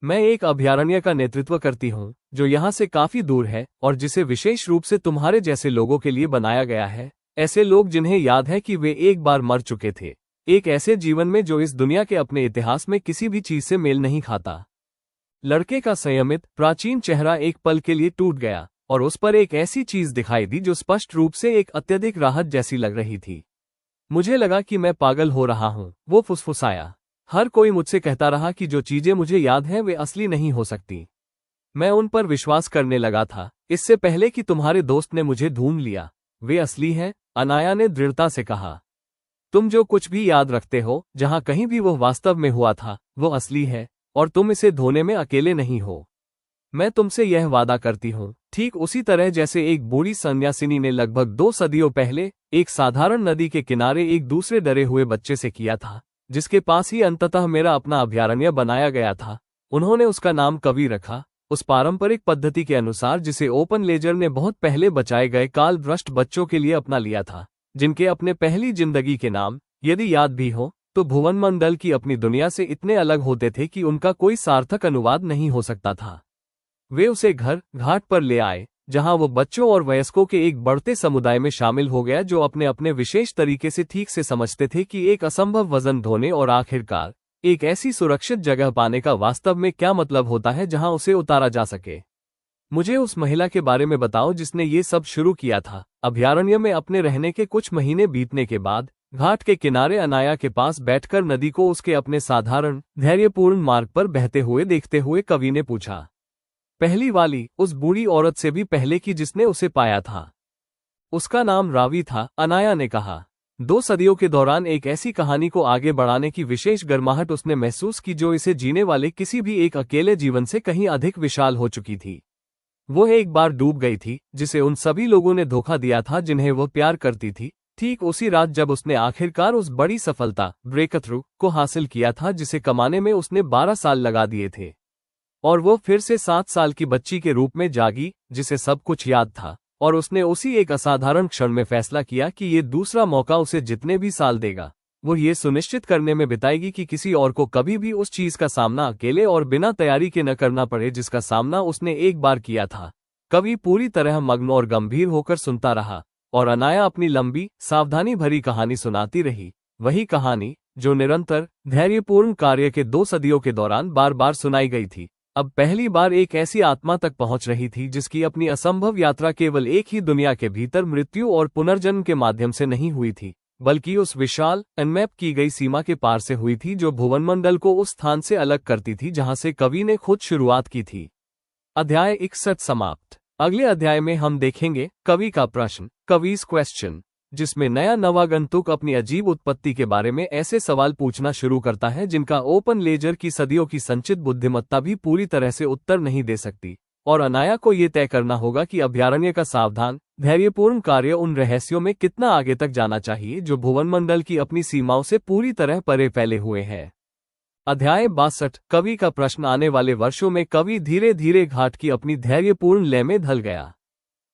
मैं एक अभयारण्य का नेतृत्व करती हूँ जो यहाँ से काफी दूर है और जिसे विशेष रूप से तुम्हारे जैसे लोगों के लिए बनाया गया है, ऐसे लोग जिन्हें याद है कि वे एक बार मर चुके थे, एक ऐसे जीवन में जो इस दुनिया के अपने इतिहास में किसी भी चीज से मेल नहीं खाता। लड़के का संयमित प्राचीन चेहरा एक पल के लिए टूट गया और उस पर एक ऐसी चीज दिखाई दी जो स्पष्ट रूप से एक अत्यधिक राहत जैसी लग रही थी। मुझे लगा कि मैं पागल हो रहा हूँ, वो फुसफुसाया। हर कोई मुझसे कहता रहा कि जो चीजें मुझे याद हैं वे असली नहीं हो सकती। मैं उन पर विश्वास करने लगा था, इससे पहले कि तुम्हारे दोस्त ने मुझे ढूंढ लिया। वे असली हैं, अनाया ने दृढ़ता से कहा। तुम जो कुछ भी याद रखते हो, जहां कहीं भी वो वास्तव में हुआ था, वो असली है, और तुम इसे धोने में अकेले नहीं हो। मैं तुमसे यह वादा करती हूँ, ठीक उसी तरह जैसे एक बूढ़ी सन्यासिनी ने लगभग 2 सदियों पहले एक साधारण नदी के किनारे एक दूसरे डरे हुए बच्चे से किया था, जिसके पास ही अंततः मेरा अपना अभयारण्य बनाया गया था। उन्होंने उसका नाम कवि रखा, उस पारंपरिक पद्धति के अनुसार जिसे ओपन लेजर ने बहुत पहले बचाए गए काल भ्रष्ट बच्चों के लिए अपना लिया था, जिनके अपने पहली जिंदगी के नाम, यदि याद भी हो, तो भुवनमंडल की अपनी दुनिया से इतने अलग होते थे कि उनका कोई सार्थक अनुवाद नहीं हो सकता था। वे उसे घाट पर ले आए, जहां वो बच्चों और वयस्कों के एक बढ़ते समुदाय में शामिल हो गया जो अपने अपने विशेष तरीके से ठीक से समझते थे कि एक असंभव वजन ढोने और आखिरकार एक ऐसी सुरक्षित जगह पाने का वास्तव में क्या मतलब होता है जहां उसे उतारा जा सके। मुझे उस महिला के बारे में बताओ जिसने ये सब शुरू किया था। अभयारण्य में अपने रहने के कुछ महीने बीतने के बाद घाट के किनारे अनाया के पास बैठकर नदी को उसके अपने साधारण धैर्यपूर्ण मार्ग पर बहते हुए देखते हुए कवि ने पूछा। पहली वाली, उस बूढ़ी औरत से भी पहले की जिसने उसे पाया था। उसका नाम रावी था, अनाया ने कहा। 2 सदियों के दौरान एक ऐसी कहानी को आगे बढ़ाने की विशेष गर्माहट उसने महसूस की जो इसे जीने वाले किसी भी एक अकेले जीवन से कहीं अधिक विशाल हो चुकी थी। वो एक बार डूब गई थी, जिसे उन सभी लोगों ने धोखा दिया था जिन्हें वो प्यार करती थी, ठीक उसी रात जब उसने आखिरकार उस बड़ी सफलता ब्रेकथ्रू को हासिल किया था जिसे कमाने में उसने 12 साल लगा दिए थे। और वो फिर से 7 साल की बच्ची के रूप में जागी, जिसे सब कुछ याद था, और उसने उसी एक असाधारण क्षण में फैसला किया कि ये दूसरा मौका उसे जितने भी साल देगा, वो ये सुनिश्चित करने में बिताएगी कि किसी और को कभी भी उस चीज का सामना अकेले और बिना तैयारी के न करना पड़े जिसका सामना उसने एक बार किया था। कवि पूरी तरह मग्न और गंभीर होकर सुनता रहा, और अनाया अपनी लंबी, सावधानी भरी कहानी सुनाती रही, वही कहानी जो निरंतर, धैर्यपूर्ण कार्य के 2 सदियों के दौरान बार बार सुनाई गई थी, अब पहली बार एक ऐसी आत्मा तक पहुंच रही थी जिसकी अपनी असंभव यात्रा केवल एक ही दुनिया के भीतर मृत्यु और पुनर्जन्म के माध्यम से नहीं हुई थी, बल्कि उस विशाल, अनमैप की गई सीमा के पार से हुई थी जो भुवनमंडल को उस स्थान से अलग करती थी जहां से कवि ने खुद शुरुआत की थी। अध्याय 61 समाप्त। अगले अध्याय में हम देखेंगे कवि का प्रश्न, कविज क्वेश्चन, जिसमें नया नवागंतुक अपनी अजीब उत्पत्ति के बारे में ऐसे सवाल पूछना शुरू करता है जिनका ओपन लेजर की सदियों की संचित बुद्धिमत्ता भी पूरी तरह से उत्तर नहीं दे सकती, और अनाया को ये तय करना होगा कि अभयारण्य का सावधान, धैर्यपूर्ण कार्य उन रहस्यों में कितना आगे तक जाना चाहिए जो भुवनमंडल की अपनी सीमाओं से पूरी तरह परे फैले हुए हैं। अध्याय 62, कवि का प्रश्न। आने वाले वर्षों में कवि धीरे धीरे घाट की अपनी धैर्यपूर्ण लय में ढल गया।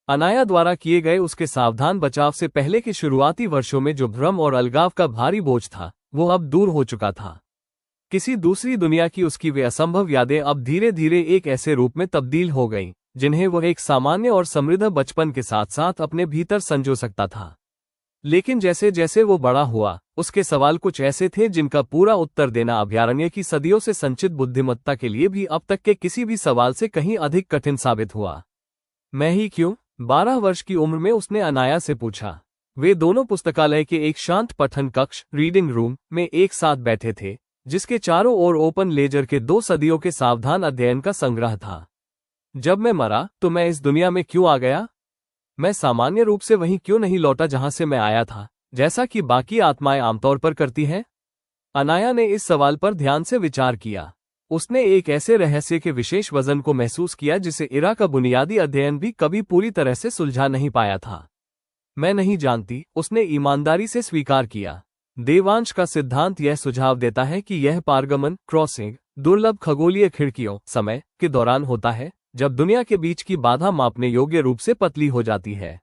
अनाया द्वारा किए गए उसके सावधान बचाव से पहले के शुरुआती वर्षों में जो भ्रम और अलगाव का भारी बोझ था, वो अब दूर हो चुका था। किसी दूसरी दुनिया की उसकी वे असंभव यादें अब धीरे धीरे एक ऐसे रूप में तब्दील हो गईं, जिन्हें वह एक सामान्य और समृद्ध बचपन के साथ साथ अपने भीतर संजो सकता था। लेकिन जैसे जैसे वो बड़ा हुआ, उसके सवाल कुछ ऐसे थे जिनका पूरा उत्तर देना अभयारण्य की सदियों से संचित बुद्धिमत्ता के लिए भी अब तक के किसी भी सवाल से कहीं अधिक कठिन साबित हुआ। मैं ही क्यों? 12 वर्ष की उम्र में उसने अनाया से पूछा। वे दोनों पुस्तकालय के एक शांत पठन कक्ष रीडिंग रूम में एक साथ बैठे थे, जिसके चारों ओर ओपन लेजर के 2 सदियों के सावधान अध्ययन का संग्रह था। जब मैं मरा तो मैं इस दुनिया में क्यों आ गया? मैं सामान्य रूप से वहीं क्यों नहीं लौटा जहां से मैं आया था, जैसा कि बाकी आत्माएं आमतौर पर करती हैं? अनाया ने इस सवाल पर ध्यान से विचार किया। उसने एक ऐसे रहस्य के विशेष वजन को महसूस किया जिसे इरा का बुनियादी अध्ययन भी कभी पूरी तरह से सुलझा नहीं पाया था। मैं नहीं जानती, उसने ईमानदारी से स्वीकार किया। देवांश का सिद्धांत यह सुझाव देता है कि यह पारगमन क्रॉसिंग दुर्लभ खगोलीय खिड़कियों समय के दौरान होता है, जब दुनिया के बीच की बाधा मापने योग्य रूप से पतली हो जाती है।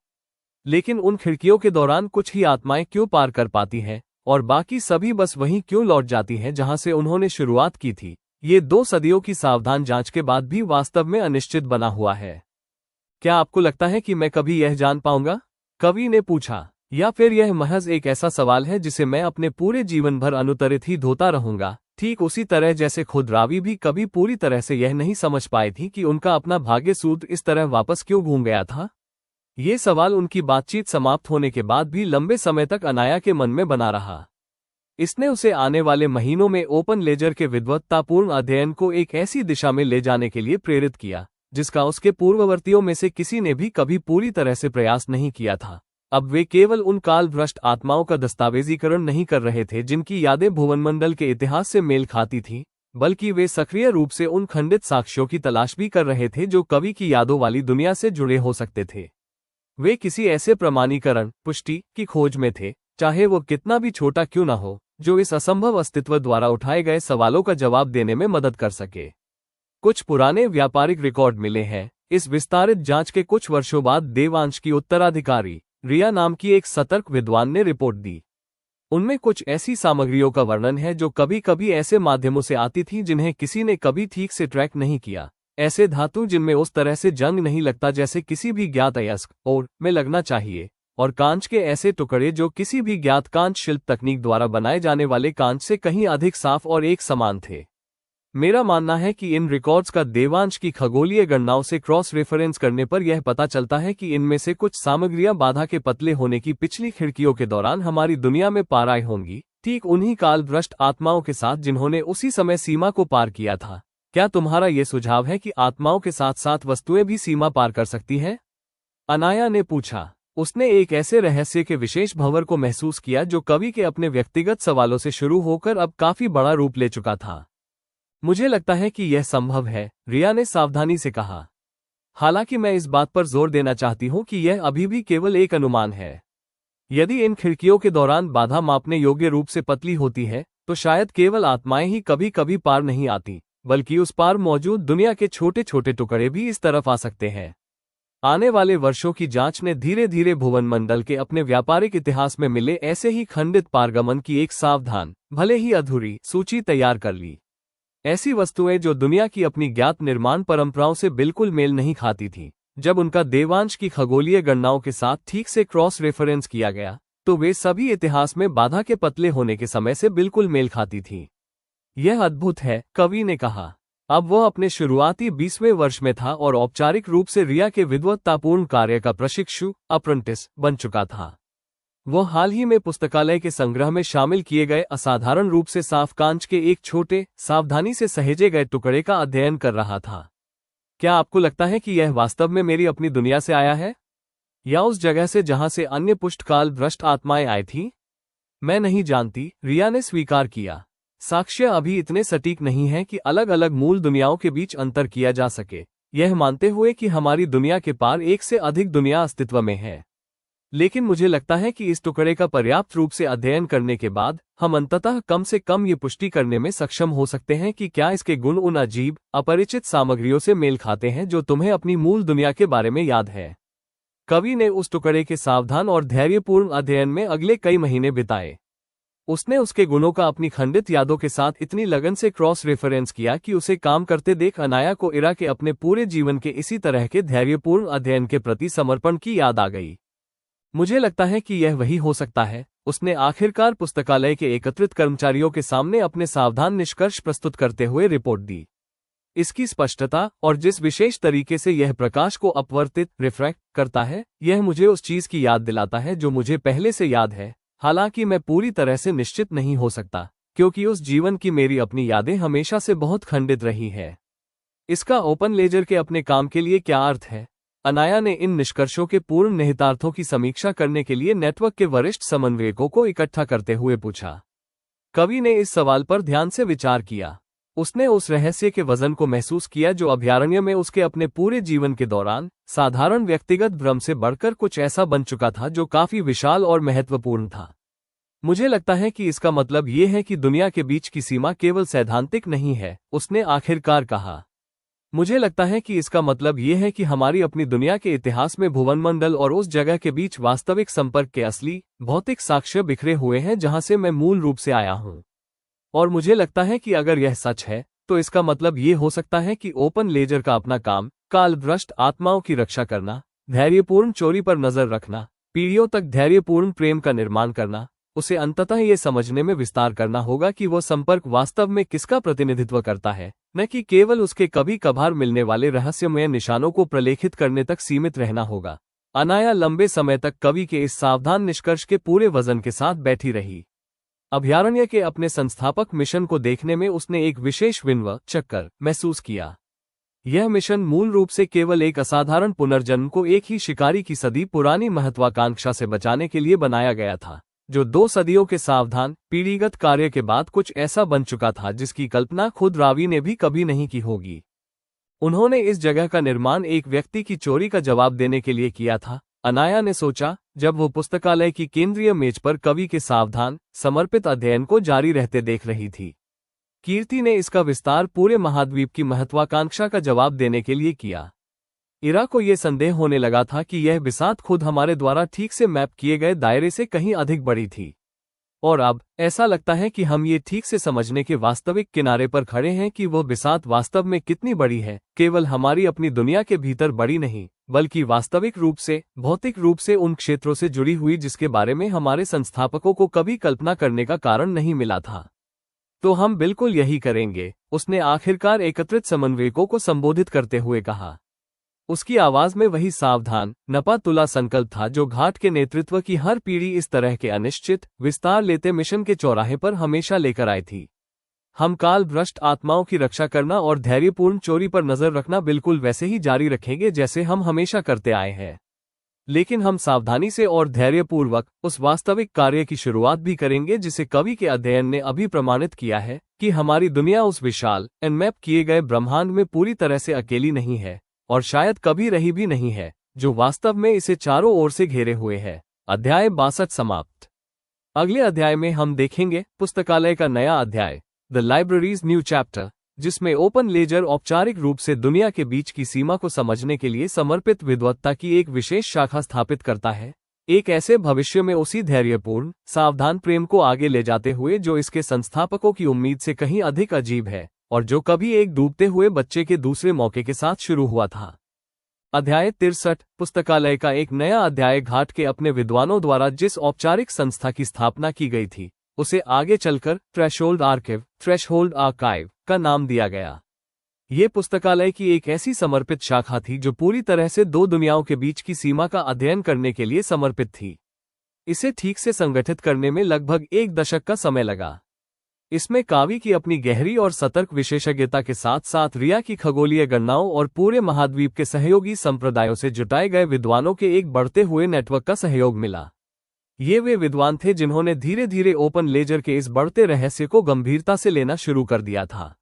लेकिन उन खिड़कियों के दौरान कुछ ही आत्माएं क्यों पार कर पाती हैं और बाकी सभी बस वहीं क्यों लौट जाती हैं जहां से उन्होंने शुरुआत की थी? ये 2 सदियों की सावधान जांच के बाद भी वास्तव में अनिश्चित बना हुआ है। क्या आपको लगता है कि मैं कभी यह जान पाऊंगा? कवि ने पूछा। या फिर यह महज एक ऐसा सवाल है जिसे मैं अपने पूरे जीवन भर अनुत्तरित ही धोता रहूंगा, ठीक उसी तरह जैसे खुद रावी भी कभी पूरी तरह से यह नहीं समझ पाई थी कि उनका अपना भाग्य सूत्र इस तरह वापस क्यों घूम गया था? ये सवाल उनकी बातचीत समाप्त होने के बाद भी लंबे समय तक अनाया के मन में बना रहा। इसने उसे आने वाले महीनों में ओपन लेजर के विद्वत्तापूर्ण अध्ययन को एक ऐसी दिशा में ले जाने के लिए प्रेरित किया, जिसका उसके पूर्ववर्तियों में से किसी ने भी कभी पूरी तरह से प्रयास नहीं किया था। अब वे केवल उन कालभ्रष्ट आत्माओं का दस्तावेजीकरण नहीं कर रहे थे जिनकी यादें भुवनमंडल के इतिहास से मेल खाती थीं, बल्कि वे सक्रिय रूप से उन खंडित साक्ष्यों की तलाश भी कर रहे थे जो कवि की यादों वाली दुनिया से जुड़े हो सकते थे। वे किसी ऐसे प्रमाणीकरण पुष्टि की खोज में थे, चाहे वो कितना भी छोटा क्यों न हो, जो इस असंभव अस्तित्व द्वारा उठाए गए सवालों का जवाब देने में मदद कर सके। कुछ पुराने व्यापारिक रिकॉर्ड मिले हैं। इस विस्तारित जांच के कुछ वर्षों बाद देवांश की उत्तराधिकारी रिया नाम की एक सतर्क विद्वान ने रिपोर्ट दी। उनमें कुछ ऐसी सामग्रियों का वर्णन है जो कभी कभी ऐसे माध्यमों से आती थी जिन्हें किसी ने कभी ठीक से ट्रैक नहीं किया। ऐसे धातु जिनमें उस तरह से जंग नहीं लगता जैसे किसी भी ज्ञात अयस्क और में लगना चाहिए, और कांच के ऐसे टुकड़े जो किसी भी ज्ञात कांच शिल्प तकनीक द्वारा बनाए जाने वाले कांच से कहीं अधिक साफ और एक समान थे। मेरा मानना है कि इन रिकॉर्ड्स का देवांश की खगोलीय गणनाओं से क्रॉस रेफरेंस करने पर यह पता चलता है कि इनमें से कुछ सामग्रियां बाधा के पतले होने की पिछली खिड़कियों के दौरान हमारी दुनिया में पार आई होंगी, ठीक उन्हीं कालभ्रष्ट आत्माओं के साथ जिन्होंने उसी समय सीमा को पार किया था। क्या तुम्हारा ये सुझाव है कि आत्माओं के साथ साथ वस्तुएं भी सीमा पार कर सकती हैं? अनाया ने पूछा। उसने एक ऐसे रहस्य के विशेष भंवर को महसूस किया जो कवि के अपने व्यक्तिगत सवालों से शुरू होकर अब काफी बड़ा रूप ले चुका था। मुझे लगता है कि यह संभव है, रिया ने सावधानी से कहा। हालांकि मैं इस बात पर जोर देना चाहती हूं कि यह अभी भी केवल एक अनुमान है। यदि इन खिड़कियों के दौरान बाधा मापने योग्य रूप से पतली होती है, तो शायद केवल आत्माएं ही कभी कभी पार नहीं आती, बल्कि उस पार मौजूद दुनिया के छोटे छोटे टुकड़े भी इस तरफ आ सकते हैं। आने वाले वर्षों की जांच ने धीरे धीरे भुवनमंडल के अपने व्यापारिक इतिहास में मिले ऐसे ही खंडित पारगमन की एक सावधान, भले ही अधूरी, सूची तैयार कर ली। ऐसी वस्तुएं जो दुनिया की अपनी ज्ञात निर्माण परंपराओं से बिल्कुल मेल नहीं खाती थीं। जब उनका देवांश की खगोलीय गणनाओं के साथ ठीक से क्रॉस रेफरेंस किया गया, तो वे सभी इतिहास में बाधा के पतले होने के समय से बिल्कुल मेल खाती थीं। यह अद्भुत है, कवि ने कहा। अब वह अपने शुरुआती 20वें वर्ष में था और औपचारिक रूप से रिया के विद्वत्तापूर्ण कार्य का प्रशिक्षु अप्रेंटिस बन चुका था। वह हाल ही में पुस्तकालय के संग्रह में शामिल किए गए असाधारण रूप से साफ कांच के एक छोटे, सावधानी से सहेजे गए टुकड़े का अध्ययन कर रहा था। क्या आपको लगता है कि यह वास्तव में मेरी अपनी दुनिया से आया है, या उस जगह से जहां से अन्य पुष्टकाल भ्रष्ट आत्माएं आई थीं? मैं नहीं जानती, रिया ने स्वीकार किया। साक्ष्य अभी इतने सटीक नहीं हैं कि अलग अलग मूल दुनियाओं के बीच अंतर किया जा सके, यह मानते हुए कि हमारी दुनिया के पार एक से अधिक दुनिया अस्तित्व में है। लेकिन मुझे लगता है कि इस टुकड़े का पर्याप्त रूप से अध्ययन करने के बाद हम अंततः कम से कम ये पुष्टि करने में सक्षम हो सकते हैं कि क्या इसके गुण उन अजीब, अपरिचित सामग्रियों से मेल खाते हैं जो तुम्हें अपनी मूल दुनिया के बारे में याद है। कवि ने उस टुकड़े के सावधान और धैर्यपूर्ण अध्ययन में अगले कई महीने बिताए। उसने उसके गुणों का अपनी खंडित यादों के साथ इतनी लगन से क्रॉस रेफरेंस किया कि उसे काम करते देख अनाया को इरा के अपने पूरे जीवन के इसी तरह के धैर्यपूर्ण अध्ययन के प्रति समर्पण की याद आ गई। मुझे लगता है कि यह वही हो सकता है, उसने आखिरकार पुस्तकालय के एकत्रित कर्मचारियों के सामने अपने सावधान निष्कर्ष प्रस्तुत करते हुए रिपोर्ट दी। इसकी स्पष्टता और जिस विशेष तरीके से यह प्रकाश को अपवर्तित रिफ्रैक्ट करता है, यह मुझे उस चीज की याद दिलाता है जो मुझे पहले से याद है, हालांकि मैं पूरी तरह से निश्चित नहीं हो सकता, क्योंकि उस जीवन की मेरी अपनी यादें हमेशा से बहुत खंडित रही है। इसका ओपन लेजर के अपने काम के लिए क्या अर्थ है? अनाया ने इन निष्कर्षों के पूर्ण निहितार्थों की समीक्षा करने के लिए नेटवर्क के वरिष्ठ समन्वयकों को इकट्ठा करते हुए पूछा। कवि ने इस सवाल पर ध्यान से विचार किया। उसने उस रहस्य के वजन को महसूस किया जो अभयारण्य में उसके अपने पूरे जीवन के दौरान साधारण व्यक्तिगत भ्रम से बढ़कर कुछ ऐसा बन चुका था जो काफी विशाल और महत्वपूर्ण था। मुझे लगता है कि इसका मतलब ये है कि दुनिया के बीच की सीमा केवल सैद्धांतिक नहीं है, उसने आखिरकार कहा। मुझे लगता है कि इसका मतलब ये है कि हमारी अपनी दुनिया के इतिहास में भुवनमंडल और उस जगह के बीच वास्तविक संपर्क के असली भौतिक साक्ष्य बिखरे हुए हैं जहां से मैं मूल रूप से आया हूं। और मुझे लगता है कि अगर यह सच है तो इसका मतलब ये हो सकता है कि ओपन लेजर का अपना काम कालभ्रष्ट आत्माओं की रक्षा करना, धैर्यपूर्ण चोरी पर नजर रखना, पीढ़ियों तक धैर्यपूर्ण प्रेम का निर्माण करना, उसे अंततः ये समझने में विस्तार करना होगा कि वह संपर्क वास्तव में किसका प्रतिनिधित्व करता है, न कि केवल उसके कभी कभार मिलने वाले रहस्यमय निशानों को प्रलेखित करने तक सीमित रहना होगा। अनाया लंबे समय तक कवि के इस सावधान निष्कर्ष के पूरे वजन के साथ बैठी रही। अभयारण्य के अपने संस्थापक मिशन को देखने में उसने एक विशेष विनम्र चक्कर महसूस किया। यह मिशन मूल रूप से केवल एक असाधारण पुनर्जन्म को एक ही शिकारी की सदी पुरानी महत्वाकांक्षा से बचाने के लिए बनाया गया था, जो 2 सदियों के सावधान पीढ़ीगत कार्य के बाद कुछ ऐसा बन चुका था जिसकी कल्पना खुद रावी ने भी कभी नहीं की होगी। उन्होंने इस जगह का निर्माण एक व्यक्ति की चोरी का जवाब देने के लिए किया था, अनाया ने सोचा, जब वो पुस्तकालय की केंद्रीय मेज पर कवि के सावधान समर्पित अध्ययन को जारी रहते देख रही थी। कीर्ति ने इसका विस्तार पूरे महाद्वीप की महत्वाकांक्षा का जवाब देने के लिए किया। इरा को यह संदेह होने लगा था कि यह बिसात खुद हमारे द्वारा ठीक से मैप किए गए दायरे से कहीं अधिक बड़ी थी। और अब ऐसा लगता है कि हम ये ठीक से समझने के वास्तविक किनारे पर खड़े हैं कि वो बिसात वास्तव में कितनी बड़ी है, केवल हमारी अपनी दुनिया के भीतर बड़ी नहीं, बल्कि वास्तविक रूप से भौतिक रूप से उन क्षेत्रों से जुड़ी हुई जिसके बारे में हमारे संस्थापकों को कभी कल्पना करने का कारण नहीं मिला था। तो हम बिल्कुल यही करेंगे, उसने आखिरकार एकत्रित समन्वयकों को संबोधित करते हुए कहा। उसकी आवाज में वही सावधान नपा तुला संकल्प था जो घाट के नेतृत्व की हर पीढ़ी इस तरह के अनिश्चित विस्तार लेते मिशन के चौराहे पर हमेशा लेकर आई थी। हम काल भ्रष्ट आत्माओं की रक्षा करना और धैर्यपूर्ण चोरी पर नजर रखना बिल्कुल वैसे ही जारी रखेंगे जैसे हम हमेशा करते आए हैं, लेकिन हम सावधानी से और धैर्यपूर्वक उस वास्तविक कार्य की शुरुआत भी करेंगे जिसे कवि के अध्ययन ने अभी प्रमाणित किया है कि हमारी दुनिया उस विशाल एनमैप किए गए ब्रह्मांड में पूरी तरह से अकेली नहीं है, और शायद कभी रही भी नहीं है, जो वास्तव में इसे चारों ओर से घेरे हुए है। अध्याय 62 समाप्त। अगले अध्याय में हम देखेंगे पुस्तकालय का नया अध्याय, द लाइब्रेरीज न्यू चैप्टर, जिसमें ओपन लेजर औपचारिक रूप से दुनिया के बीच की सीमा को समझने के लिए समर्पित विद्वत्ता की एक विशेष शाखा स्थापित करता है, एक ऐसे भविष्य में उसी धैर्यपूर्ण सावधान प्रेम को आगे ले जाते हुए जो इसके संस्थापकों की उम्मीद से कहीं अधिक अजीब है, और जो कभी एक डूबते हुए बच्चे के दूसरे मौके के साथ शुरू हुआ था। अध्याय 63, पुस्तकालय का एक नया अध्याय। घाट के अपने विद्वानों द्वारा जिस औपचारिक संस्था की स्थापना की गई थी उसे आगे चलकर थ्रेशहोल्ड आर्काइव का नाम दिया गया। ये पुस्तकालय की एक ऐसी समर्पित शाखा थी जो पूरी तरह से 2 दुनियाओं के बीच की सीमा का अध्ययन करने के लिए समर्पित थी। इसे ठीक से संगठित करने में लगभग 1 दशक का समय लगा। इसमें कावी की अपनी गहरी और सतर्क विशेषज्ञता के साथ साथ रिया की खगोलीय गणनाओं और पूरे महाद्वीप के सहयोगी संप्रदायों से जुटाए गए विद्वानों के एक बढ़ते हुए नेटवर्क का सहयोग मिला। ये वे विद्वान थे जिन्होंने धीरे धीरे ओपन लेजर के इस बढ़ते रहस्य को गंभीरता से लेना शुरू कर दिया था।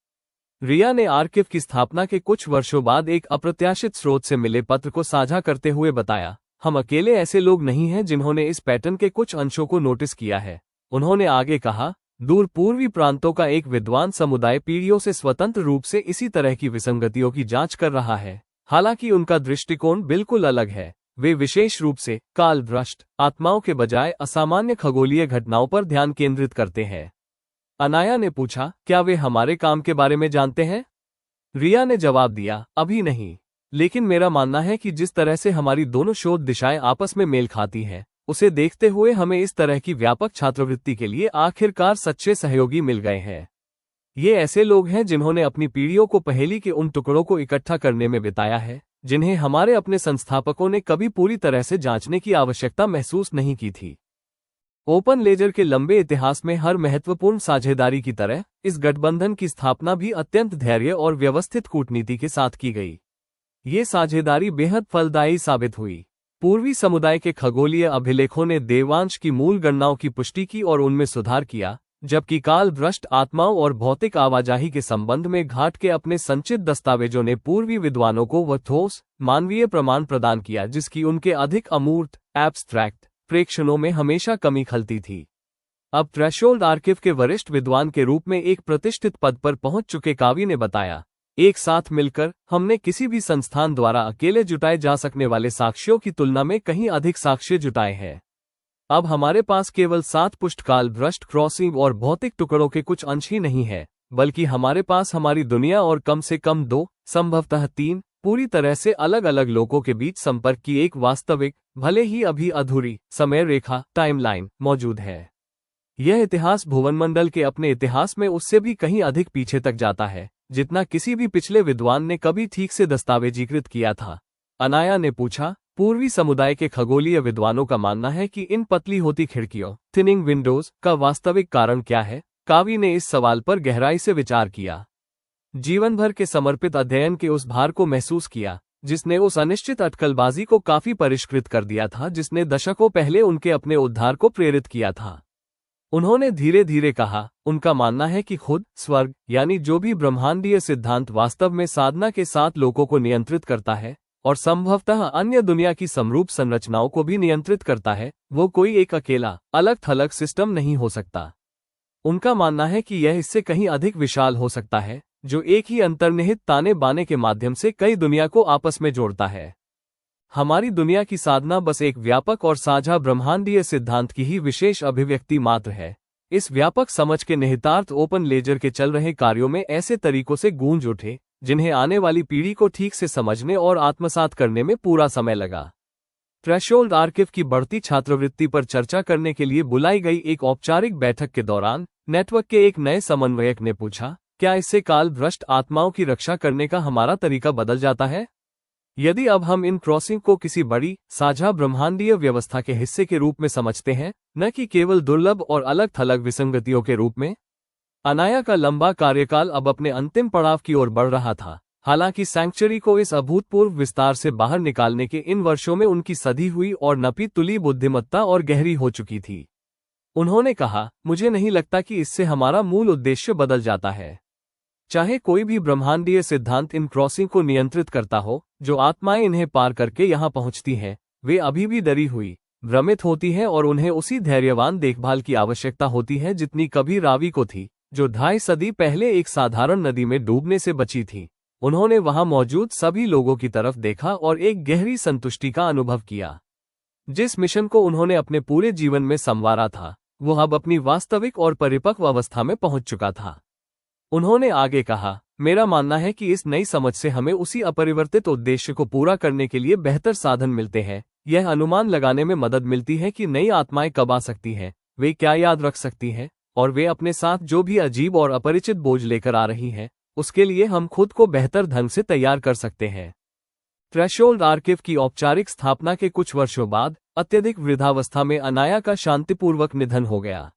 रिया ने आर्किव की स्थापना के कुछ वर्षों बाद एक अप्रत्याशित स्रोत से मिले पत्र को साझा करते हुए बताया, हम अकेले ऐसे लोग नहीं हैं जिन्होंने इस पैटर्न के कुछ अंशों को नोटिस किया है। उन्होंने आगे कहा, दूर पूर्वी प्रांतों का एक विद्वान समुदाय पीढ़ियों से स्वतंत्र रूप से इसी तरह की विसंगतियों की जांच कर रहा है। हालांकि उनका दृष्टिकोण बिल्कुल अलग है। वे विशेष रूप से काल भ्रष्ट आत्माओं के बजाय असामान्य खगोलीय घटनाओं पर ध्यान केंद्रित करते हैं। अनाया ने पूछा, क्या वे हमारे काम के बारे में जानते हैं? रिया ने जवाब दिया, अभी नहीं, लेकिन मेरा मानना है कि जिस तरह से हमारी दोनों शोध दिशाएं आपस में मेल खाती हैं, उसे देखते हुए हमें इस तरह की व्यापक छात्रवृत्ति के लिए आखिरकार सच्चे सहयोगी मिल गए हैं। ये ऐसे लोग हैं जिन्होंने अपनी पीढ़ियों को पहेली के उन टुकड़ों को इकट्ठा करने में बिताया है जिन्हें हमारे अपने संस्थापकों ने कभी पूरी तरह से जांचने की आवश्यकता महसूस नहीं की थी। ओपन लेजर के लंबे इतिहास में हर महत्वपूर्ण साझेदारी की तरह इस गठबंधन की स्थापना भी अत्यंत धैर्य और व्यवस्थित कूटनीति के साथ की गई। ये साझेदारी बेहद फलदायी साबित हुई। पूर्वी समुदाय के खगोलीय अभिलेखों ने देवांश की मूल गणनाओं की पुष्टि की और उनमें सुधार किया, जबकि काल भ्रष्ट आत्माओं और भौतिक आवाजाही के संबंध में घाट के अपने संचित दस्तावेजों ने पूर्वी विद्वानों को वह ठोस मानवीय प्रमाण प्रदान किया जिसकी उनके अधिक अमूर्त एब्स्ट्रैक्ट प्रेक्षणों में हमेशा कमी खलती थी। अब थ्रेशोल्ड आर्किव के वरिष्ठ विद्वान के रूप में एक प्रतिष्ठित पद पर पहुंच चुके कावी ने बताया, एक साथ मिलकर हमने किसी भी संस्थान द्वारा अकेले जुटाए जा सकने वाले साक्ष्यों की तुलना में कहीं अधिक साक्ष्य जुटाए हैं। अब हमारे पास केवल 7 पुष्टकाल भ्रष्ट क्रॉसिंग और भौतिक टुकड़ों के कुछ अंश ही नहीं है, बल्कि हमारे पास हमारी दुनिया और कम से कम 2, संभवतः 3 पूरी तरह से अलग अलग लोगों के बीच संपर्क की एक वास्तविक, भले ही अभी अधूरी, समय रेखा टाइमलाइन मौजूद है। यह इतिहास भुवनमंडल के अपने इतिहास में उससे भी कहीं अधिक पीछे तक जाता है जितना किसी भी पिछले विद्वान ने कभी ठीक से दस्तावेजीकृत किया था। अनाया ने पूछा, पूर्वी समुदाय के खगोलीय विद्वानों का मानना है कि इन पतली होती खिड़कियों थिनिंग विंडोज का वास्तविक कारण क्या है? कावी ने इस सवाल पर गहराई से विचार किया। जीवन भर के समर्पित अध्ययन के उस भार को महसूस किया जिसने उस अनिश्चित अटकलबाजी को काफी परिष्कृत कर दिया था जिसने दशकों पहले उनके अपने उद्धार को प्रेरित किया था। उन्होंने धीरे धीरे कहा, उनका मानना है कि खुद स्वर्ग यानी जो भी ब्रह्मांडीय सिद्धांत वास्तव में साधना के साथ लोगों को नियंत्रित करता है और संभवतः अन्य दुनिया की समरूप संरचनाओं को भी नियंत्रित करता है, वो कोई एक अकेला अलग थलग सिस्टम नहीं हो सकता। उनका मानना है कि यह इससे कहीं अधिक विशाल हो सकता है, जो एक ही अंतर्निहित ताने बाने के माध्यम से कई दुनिया को आपस में जोड़ता है। हमारी दुनिया की साधना बस एक व्यापक और साझा ब्रह्मांडीय सिद्धांत की ही विशेष अभिव्यक्ति मात्र है। इस व्यापक समझ के निहितार्थ ओपन लेजर के चल रहे कार्यों में ऐसे तरीकों से गूंज उठे जिन्हें आने वाली पीढ़ी को ठीक से समझने और आत्मसात करने में पूरा समय लगा। थ्रेशोल्ड आर्किव की बढ़ती छात्रवृत्ति पर चर्चा करने के लिए बुलाई गई एक औपचारिक बैठक के दौरान नेटवर्क के एक नए समन्वयक ने पूछा, क्या इससे काल भ्रष्ट आत्माओं की रक्षा करने का हमारा तरीका बदल जाता है? यदि अब हम इन क्रॉसिंग को किसी बड़ी साझा ब्रह्मांडीय व्यवस्था के हिस्से के रूप में समझते हैं, न कि केवल दुर्लभ और अलग थलग विसंगतियों के रूप में? अनाया का लंबा कार्यकाल अब अपने अंतिम पड़ाव की ओर बढ़ रहा था। हालांकि सैंक्चुरी को इस अभूतपूर्व विस्तार से बाहर निकालने के इन वर्षों में उनकी सधी हुई और नपी तुली बुद्धिमत्ता और गहरी हो चुकी थी। उन्होंने कहा, मुझे नहीं लगता कि इससे हमारा मूल उद्देश्य बदल जाता है। चाहे कोई भी ब्रह्मांडीय सिद्धांत इन क्रॉसिंग को नियंत्रित करता हो, जो आत्माएं इन्हें पार करके यहां पहुंचती हैं, वे अभी भी डरी हुई, भ्रमित होती हैं और उन्हें उसी धैर्यवान देखभाल की आवश्यकता होती है जितनी कभी रावी को थी, जो 2.5 सदी पहले एक साधारण नदी में डूबने से बची थी। उन्होंने वहां मौजूद सभी लोगों की तरफ देखा और एक गहरी संतुष्टि का अनुभव किया। जिस मिशन को उन्होंने अपने पूरे जीवन में संवारा था, वो अब अपनी वास्तविक और परिपक्व अवस्था में पहुंच चुका था। उन्होंने आगे कहा, मेरा मानना है कि इस नई समझ से हमें उसी अपरिवर्तित उद्देश्य को पूरा करने के लिए बेहतर साधन मिलते हैं। यह अनुमान लगाने में मदद मिलती है कि नई आत्माएं कब आ सकती हैं, वे क्या याद रख सकती हैं, और वे अपने साथ जो भी अजीब और अपरिचित बोझ लेकर आ रही हैं, उसके लिए हम खुद को बेहतर ढंग से तैयार कर सकते हैं। थ्रेशोल्ड आर्किव की औपचारिक स्थापना के कुछ वर्षों बाद अत्यधिक वृद्धावस्था में अनाया का शांतिपूर्वक निधन हो गया।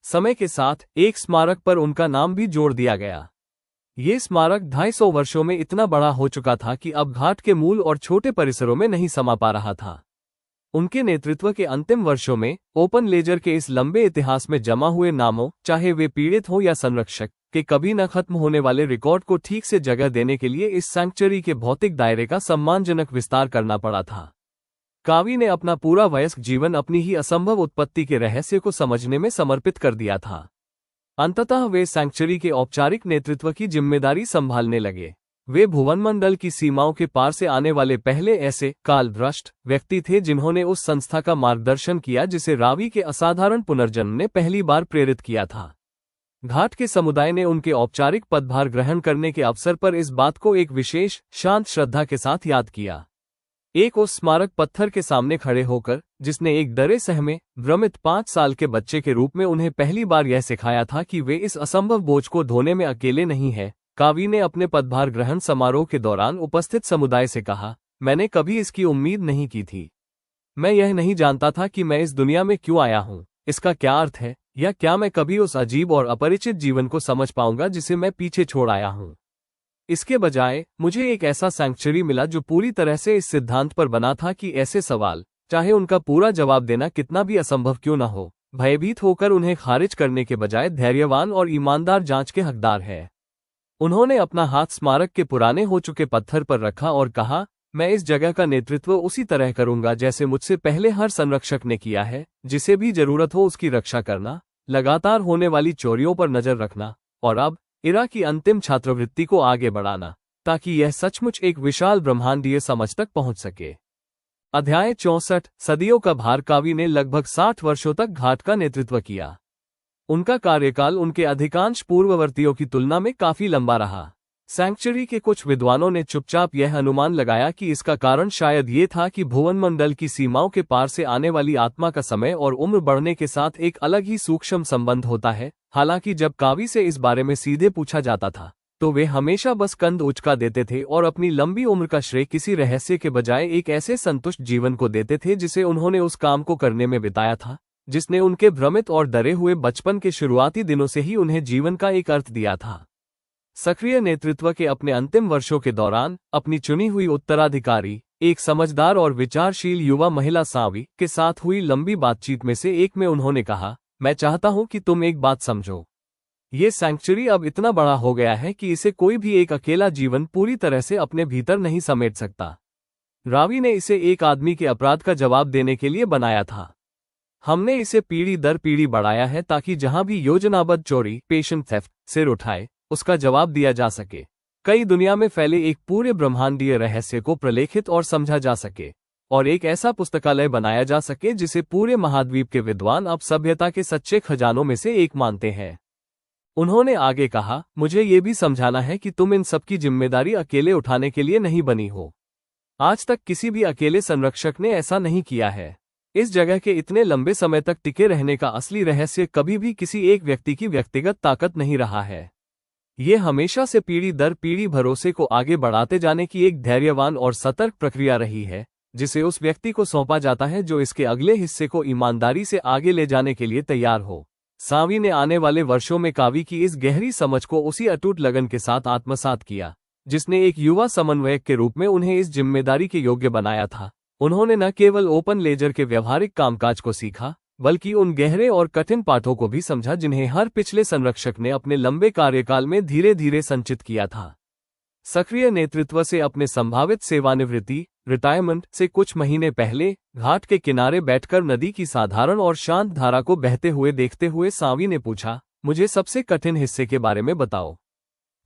समय के साथ एक स्मारक पर उनका नाम भी जोड़ दिया गया। ये स्मारक 250 वर्षों में इतना बड़ा हो चुका था कि अब घाट के मूल और छोटे परिसरों में नहीं समा पा रहा था। उनके नेतृत्व के अंतिम वर्षों में ओपन लेजर के इस लंबे इतिहास में जमा हुए नामों, चाहे वे पीड़ित हो या संरक्षक, के कभी न खत्म होने वाले रिकॉर्ड को ठीक से जगह देने के लिए इस सैंक्चुरी के भौतिक दायरे का सम्मानजनक विस्तार करना पड़ा था। कावी ने अपना पूरा वयस्क जीवन अपनी ही असंभव उत्पत्ति के रहस्य को समझने में समर्पित कर दिया था। अंततः वे सैंक्चुरी के औपचारिक नेतृत्व की जिम्मेदारी संभालने लगे। वे भुवनमंडल की सीमाओं के पार से आने वाले पहले ऐसे कालभ्रष्ट व्यक्ति थे जिन्होंने उस संस्था का मार्गदर्शन किया जिसे रावी के असाधारण पुनर्जन्म ने पहली बार प्रेरित किया था। घाट के समुदाय ने उनके औपचारिक पदभार ग्रहण करने के अवसर पर इस बात को एक विशेष शांत श्रद्धा के साथ याद किया। एक उस स्मारक पत्थर के सामने खड़े होकर जिसने एक डरे सहमे भ्रमित 5 साल के बच्चे के रूप में उन्हें पहली बार यह सिखाया था कि वे इस असंभव बोझ को ढोने में अकेले नहीं हैं। कावी ने अपने पदभार ग्रहण समारोह के दौरान उपस्थित समुदाय से कहा, मैंने कभी इसकी उम्मीद नहीं की थी। मैं यह नहीं जानता था कि मैं इस दुनिया में क्यों आया हूँ, इसका क्या अर्थ है, या क्या मैं कभी उस अजीब और अपरिचित जीवन को समझ पाऊंगा जिसे मैं पीछे छोड़ आया हूँ। इसके बजाय मुझे एक ऐसा सैंक्चुरी मिला जो पूरी तरह से इस सिद्धांत पर बना था कि ऐसे सवाल, चाहे उनका पूरा जवाब देना कितना भी असंभव क्यों न हो, भयभीत होकर उन्हें खारिज करने के बजाय धैर्यवान और ईमानदार जांच के हकदार है। उन्होंने अपना हाथ स्मारक के पुराने हो चुके पत्थर पर रखा और कहा, मैं इस जगह का नेतृत्व उसी तरह करूंगा जैसे मुझसे पहले हर संरक्षक ने किया है, जिसे भी जरूरत हो उसकी रक्षा करना, लगातार होने वाली चोरियों पर नजर रखना, और अब इरा की अंतिम छात्रवृत्ति को आगे बढ़ाना, ताकि यह सचमुच एक विशाल ब्रह्मांडीय समझ तक पहुंच सके। अध्याय 64। सदियों का भार। कावी ने लगभग 60 वर्षों तक घाट का नेतृत्व किया। उनका कार्यकाल उनके अधिकांश पूर्ववर्तियों की तुलना में काफी लंबा रहा। सैंक्चुरी के कुछ विद्वानों ने चुपचाप यह अनुमान लगाया कि इसका कारण शायद ये था कि भुवनमंडल की सीमाओं के पार से आने वाली आत्मा का समय और उम्र बढ़ने के साथ एक अलग ही सूक्ष्म संबंध होता है। हालांकि जब कावी से इस बारे में सीधे पूछा जाता था, तो वे हमेशा बस कंध उचका देते थे और अपनी लंबी उम्र का श्रेय किसी रहस्य के बजाय एक ऐसे संतुष्ट जीवन को देते थे जिसे उन्होंने उस काम को करने में बिताया था, जिसने उनके भ्रमित और डरे हुए बचपन के शुरुआती दिनों से ही उन्हें जीवन का एक अर्थ दिया था। सक्रिय नेतृत्व के अपने अंतिम वर्षों के दौरान अपनी चुनी हुई उत्तराधिकारी, एक समझदार और विचारशील युवा महिला सावी के साथ हुई लंबी बातचीत में से एक में उन्होंने कहा, मैं चाहता हूं कि तुम एक बात समझो। ये सैंक्चुरी अब इतना बड़ा हो गया है कि इसे कोई भी एक अकेला जीवन पूरी तरह से अपने भीतर नहीं समेट सकता। रावी ने इसे एक आदमी के अपराध का जवाब देने के लिए बनाया था। हमने इसे पीढ़ी दर पीढ़ी बढ़ाया है ताकि जहां भी योजनाबद्ध चोरी, पेशेंट थेफ्ट सिर उठाए, उसका जवाब दिया जा सके। कई दुनिया में फैले एक पूरे ब्रह्मांडीय रहस्य को प्रलेखित और समझा जा सके, और एक ऐसा पुस्तकालय बनाया जा सके जिसे पूरे महाद्वीप के विद्वान अब सभ्यता के सच्चे खजानों में से एक मानते हैं। उन्होंने आगे कहा, मुझे ये भी समझाना है कि तुम इन सब की जिम्मेदारी अकेले उठाने के लिए नहीं बनी हो। आज तक किसी भी अकेले संरक्षक ने ऐसा नहीं किया है। इस जगह के इतने लंबे समय तक टिके रहने का असली रहस्य कभी भी किसी एक व्यक्ति की व्यक्तिगत ताकत नहीं रहा है। ये हमेशा से पीढ़ी दर पीढ़ी भरोसे को आगे बढ़ाते जाने की एक धैर्यवान और सतर्क प्रक्रिया रही है, जिसे उस व्यक्ति को सौंपा जाता है जो इसके अगले हिस्से को ईमानदारी से आगे ले जाने के लिए तैयार हो। सावी ने आने वाले वर्षों में कावी की इस गहरी समझ को उसी अटूट लगन के साथ आत्मसात किया, जिसने एक युवा समन्वयक के रूप में उन्हें इस जिम्मेदारी के योग्य बनाया था। उन्होंने न केवल ओपन लेजर के व्यवहारिक कामकाज को सीखा, बल्कि उन गहरे और कठिन पाठों को भी समझा जिन्हें हर पिछले संरक्षक ने अपने लंबे कार्यकाल में धीरे धीरे संचित किया था। सक्रिय नेतृत्व से अपने संभावित सेवानिवृत्ति रिटायरमेंट से कुछ महीने पहले घाट के किनारे बैठकर नदी की साधारण और शांत धारा को बहते हुए देखते हुए सावी ने पूछा, मुझे सबसे कठिन हिस्से के बारे में बताओ।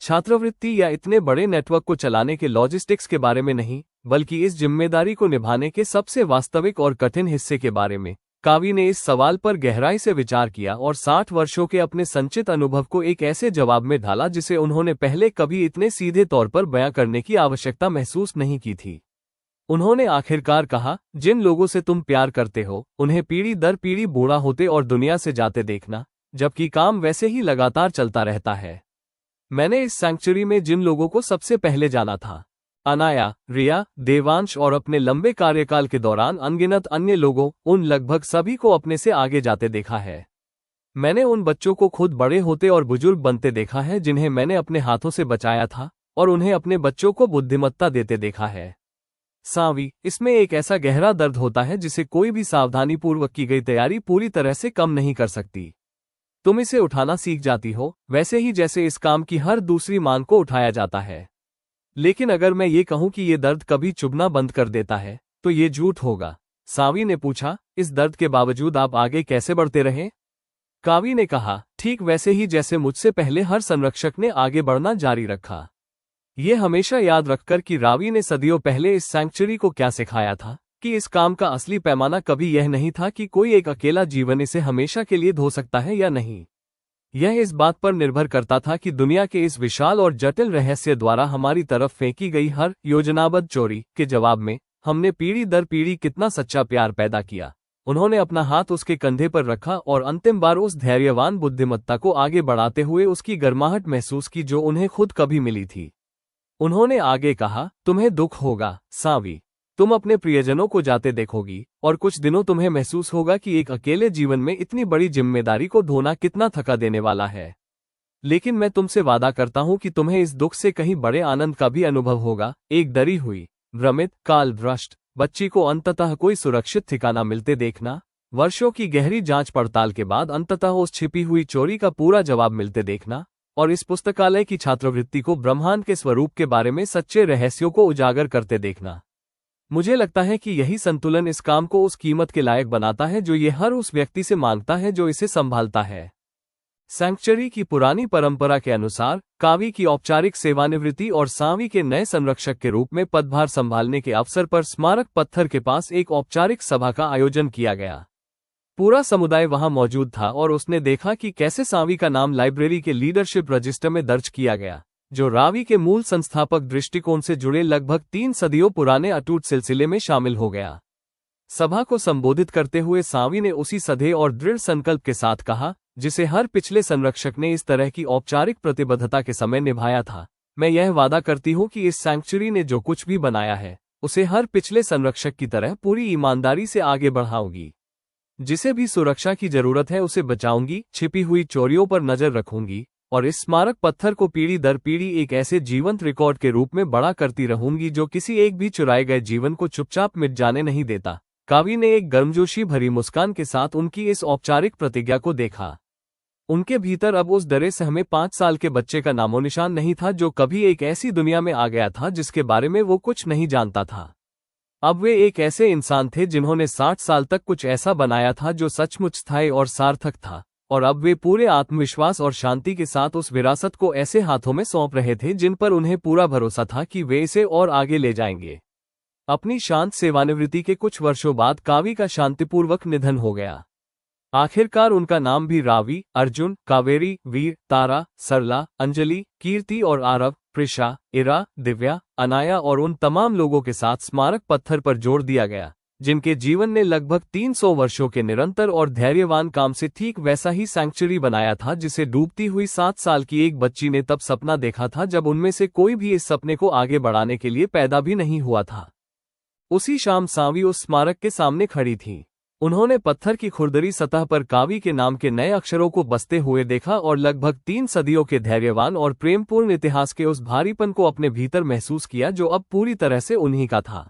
छात्रवृत्ति या इतने बड़े नेटवर्क को चलाने के लॉजिस्टिक्स के बारे में नहीं, बल्कि इस जिम्मेदारी को निभाने के सबसे वास्तविक और कठिन हिस्से के बारे में। कावी ने इस सवाल पर गहराई से विचार किया और 60 वर्षों के अपने संचित अनुभव को एक ऐसे जवाब में ढाला जिसे उन्होंने पहले कभी इतने सीधे तौर पर बयां करने की आवश्यकता महसूस नहीं की थी। उन्होंने आखिरकार कहा, जिन लोगों से तुम प्यार करते हो, उन्हें पीढ़ी दर पीढ़ी बूढ़ा होते और दुनिया से जाते देखना, जबकि काम वैसे ही लगातार चलता रहता है। मैंने इस सैंक्चुरी में जिन लोगों को सबसे पहले जाना था, अनाया, रिया, देवांश और अपने लंबे कार्यकाल के दौरान अनगिनत अन्य लोगों, उन लगभग सभी को अपने से आगे जाते देखा है। मैंने उन बच्चों को खुद बड़े होते और बुजुर्ग बनते देखा है जिन्हें मैंने अपने हाथों से बचाया था, और उन्हें अपने बच्चों को बुद्धिमत्ता देते देखा है। सावी, इसमें एक ऐसा गहरा दर्द होता है जिसे कोई भी सावधानीपूर्वक की गई तैयारी पूरी तरह से कम नहीं कर सकती। तुम इसे उठाना सीख जाती हो, वैसे ही जैसे इस काम की हर दूसरी मांग को उठाया जाता है। लेकिन अगर मैं ये कहूं कि ये दर्द कभी चुभना बंद कर देता है, तो ये झूठ होगा। सावी ने पूछा, इस दर्द के बावजूद आप आगे कैसे बढ़ते रहे? कावी ने कहा, ठीक वैसे ही जैसे मुझसे पहले हर संरक्षक ने आगे बढ़ना जारी रखा। ये हमेशा याद रखकर कि रावी ने सदियों पहले इस सैंक्चुरी को क्या सिखाया था, कि इस काम का असली पैमाना कभी यह नहीं था कि कोई एक अकेला जीवन इसे हमेशा के लिए धो सकता है या नहीं। यह इस बात पर निर्भर करता था कि दुनिया के इस विशाल और जटिल रहस्य द्वारा हमारी तरफ फेंकी गई हर योजनाबद्ध चोरी के जवाब में हमने पीढ़ी दर पीढ़ी कितना सच्चा प्यार पैदा किया, उन्होंने अपना हाथ उसके कंधे पर रखा और अंतिम बार उस धैर्यवान बुद्धिमत्ता को आगे बढ़ाते हुए उसकी गर्माहट महसूस की जो उन्हें खुद कभी मिली थी। उन्होंने आगे कहा, तुम्हें दुख होगा सावी। तुम अपने प्रियजनों को जाते देखोगी और कुछ दिनों तुम्हें महसूस होगा कि एक अकेले जीवन में इतनी बड़ी जिम्मेदारी को ढोना कितना थका देने वाला है। लेकिन मैं तुमसे वादा करता हूं कि तुम्हें इस दुख से कहीं बड़े आनंद का भी अनुभव होगा। एक डरी हुई, भ्रमित, कालभ्रष्ट बच्ची को अंततः कोई सुरक्षित ठिकाना मिलते देखना, वर्षों की गहरी जांच पड़ताल के बाद अंततः उस छिपी हुई चोरी का पूरा जवाब मिलते देखना, और इस पुस्तकालय की छात्रवृत्ति को ब्रह्मांड के स्वरूप के बारे में सच्चे रहस्यों को उजागर करते देखना। मुझे लगता है कि यही संतुलन इस काम को उस कीमत के लायक बनाता है जो ये हर उस व्यक्ति से मांगता है जो इसे संभालता है। सैंक्चुरी की पुरानी परंपरा के अनुसार कावी की औपचारिक सेवानिवृत्ति और सावी के नए संरक्षक के रूप में पदभार संभालने के अवसर पर स्मारक पत्थर के पास एक औपचारिक सभा का आयोजन किया गया। पूरा समुदाय वहां मौजूद था और उसने देखा कि कैसे सावी का नाम लाइब्रेरी के लीडरशिप रजिस्टर में दर्ज किया गया, जो रावी के मूल संस्थापक दृष्टिकोण से जुड़े लगभग 3 सदियों पुराने अटूट सिलसिले में शामिल हो गया। सभा को संबोधित करते हुए सावी ने उसी सधे और दृढ़ संकल्प के साथ कहा जिसे हर पिछले संरक्षक ने इस तरह की औपचारिक प्रतिबद्धता के समय निभाया था, मैं यह वादा करती हूं कि इस सैंक्चुरी ने जो कुछ भी बनाया है उसे हर पिछले संरक्षक की तरह पूरी ईमानदारी से आगे बढ़ाऊंगी। जिसे भी सुरक्षा की जरूरत है उसे बचाऊंगी, छिपी हुई चोरियों पर नजर रखूंगी और इस स्मारक पत्थर को पीढ़ी दर पीढ़ी एक ऐसे जीवंत रिकॉर्ड के रूप में बड़ा करती रहूंगी जो किसी एक भी चुराए गए जीवन को चुपचाप मिट जाने नहीं देता। कावी ने एक गर्मजोशी भरी मुस्कान के साथ उनकी इस औपचारिक प्रतिज्ञा को देखा। उनके भीतर अब उस डरे सहमे 5 साल के बच्चे का नामोनिशान नहीं था जो कभी एक ऐसी दुनिया में आ गया था जिसके बारे में वो कुछ नहीं जानता था। अब वे एक ऐसे इंसान थे जिन्होंने 60 साल तक कुछ ऐसा बनाया था जो सचमुच स्थायी और सार्थक था, और अब वे पूरे आत्मविश्वास और शांति के साथ उस विरासत को ऐसे हाथों में सौंप रहे थे जिन पर उन्हें पूरा भरोसा था कि वे इसे और आगे ले जाएंगे। अपनी शांत सेवानिवृत्ति के कुछ वर्षों बाद कावी का शांतिपूर्वक निधन हो गया। आखिरकार उनका नाम भी रावी, अर्जुन, कावेरी, वीर, तारा, सरला, अंजलि, कीर्ति और आरव, प्रिशा, इरा, दिव्या, अनाया और उन तमाम लोगों के साथ स्मारक पत्थर पर जोड़ दिया गया जिनके जीवन ने लगभग 300 वर्षों के निरंतर और धैर्यवान काम से ठीक वैसा ही सैंक्चुरी बनाया था जिसे डूबती हुई 7 साल की एक बच्ची ने तब सपना देखा था जब उनमें से कोई भी इस सपने को आगे बढ़ाने के लिए पैदा भी नहीं हुआ था। उसी शाम सावी उस स्मारक के सामने खड़ी थी। उन्होंने पत्थर की खुरदरी सतह पर कावी के नाम के नए अक्षरों को बसते हुए देखा और लगभग 3 सदियों के धैर्यवान और प्रेमपूर्ण इतिहास के उस भारीपन को अपने भीतर महसूस किया जो अब पूरी तरह से उन्हीं का था।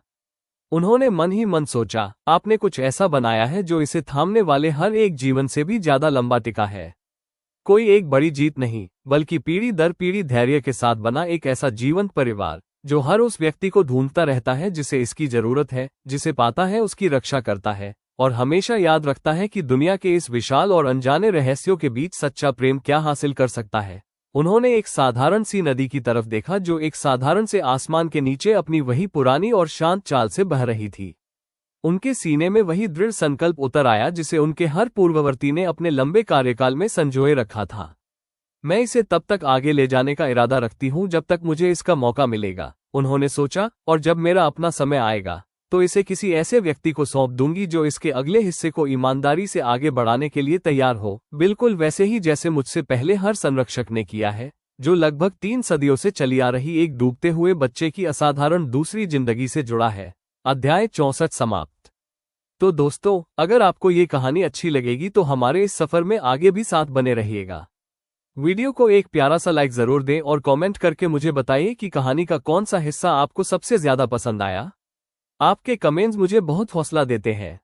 उन्होंने मन ही मन सोचा, आपने कुछ ऐसा बनाया है जो इसे थामने वाले हर एक जीवन से भी ज्यादा लंबा टिका है। कोई एक बड़ी जीत नहीं, बल्कि पीढ़ी दर पीढ़ी धैर्य के साथ बना एक ऐसा जीवंत परिवार जो हर उस व्यक्ति को ढूंढता रहता है जिसे इसकी जरूरत है, जिसे पाता है उसकी रक्षा करता है और हमेशा याद रखता है कि दुनिया के इस विशाल और अनजाने रहस्यों के बीच सच्चा प्रेम क्या हासिल कर सकता है। उन्होंने एक साधारण सी नदी की तरफ देखा जो एक साधारण से आसमान के नीचे अपनी वही पुरानी और शांत चाल से बह रही थी। उनके सीने में वही दृढ़ संकल्प उतर आया जिसे उनके हर पूर्ववर्ती ने अपने लंबे कार्यकाल में संजोए रखा था। मैं इसे तब तक आगे ले जाने का इरादा रखती हूं जब तक मुझे इसका मौका मिलेगा, उन्होंने सोचा, और जब मेरा अपना समय आएगा तो इसे किसी ऐसे व्यक्ति को सौंप दूंगी जो इसके अगले हिस्से को ईमानदारी से आगे बढ़ाने के लिए तैयार हो, बिल्कुल वैसे ही जैसे मुझसे पहले हर संरक्षक ने किया है, जो लगभग 3 सदियों से चली आ रही एक डूबते हुए बच्चे की असाधारण दूसरी जिंदगी से जुड़ा है। अध्याय 64 समाप्त। तो दोस्तों, अगर आपको ये कहानी अच्छी लगेगी तो हमारे इस सफर में आगे भी साथ बने रहिएगा। वीडियो को एक प्यारा सा लाइक जरूर दें और कमेंट करके मुझे बताइए कि कहानी का कौन सा हिस्सा आपको सबसे ज्यादा पसंद आया। आपके कमेंट्स मुझे बहुत हौसला देते हैं।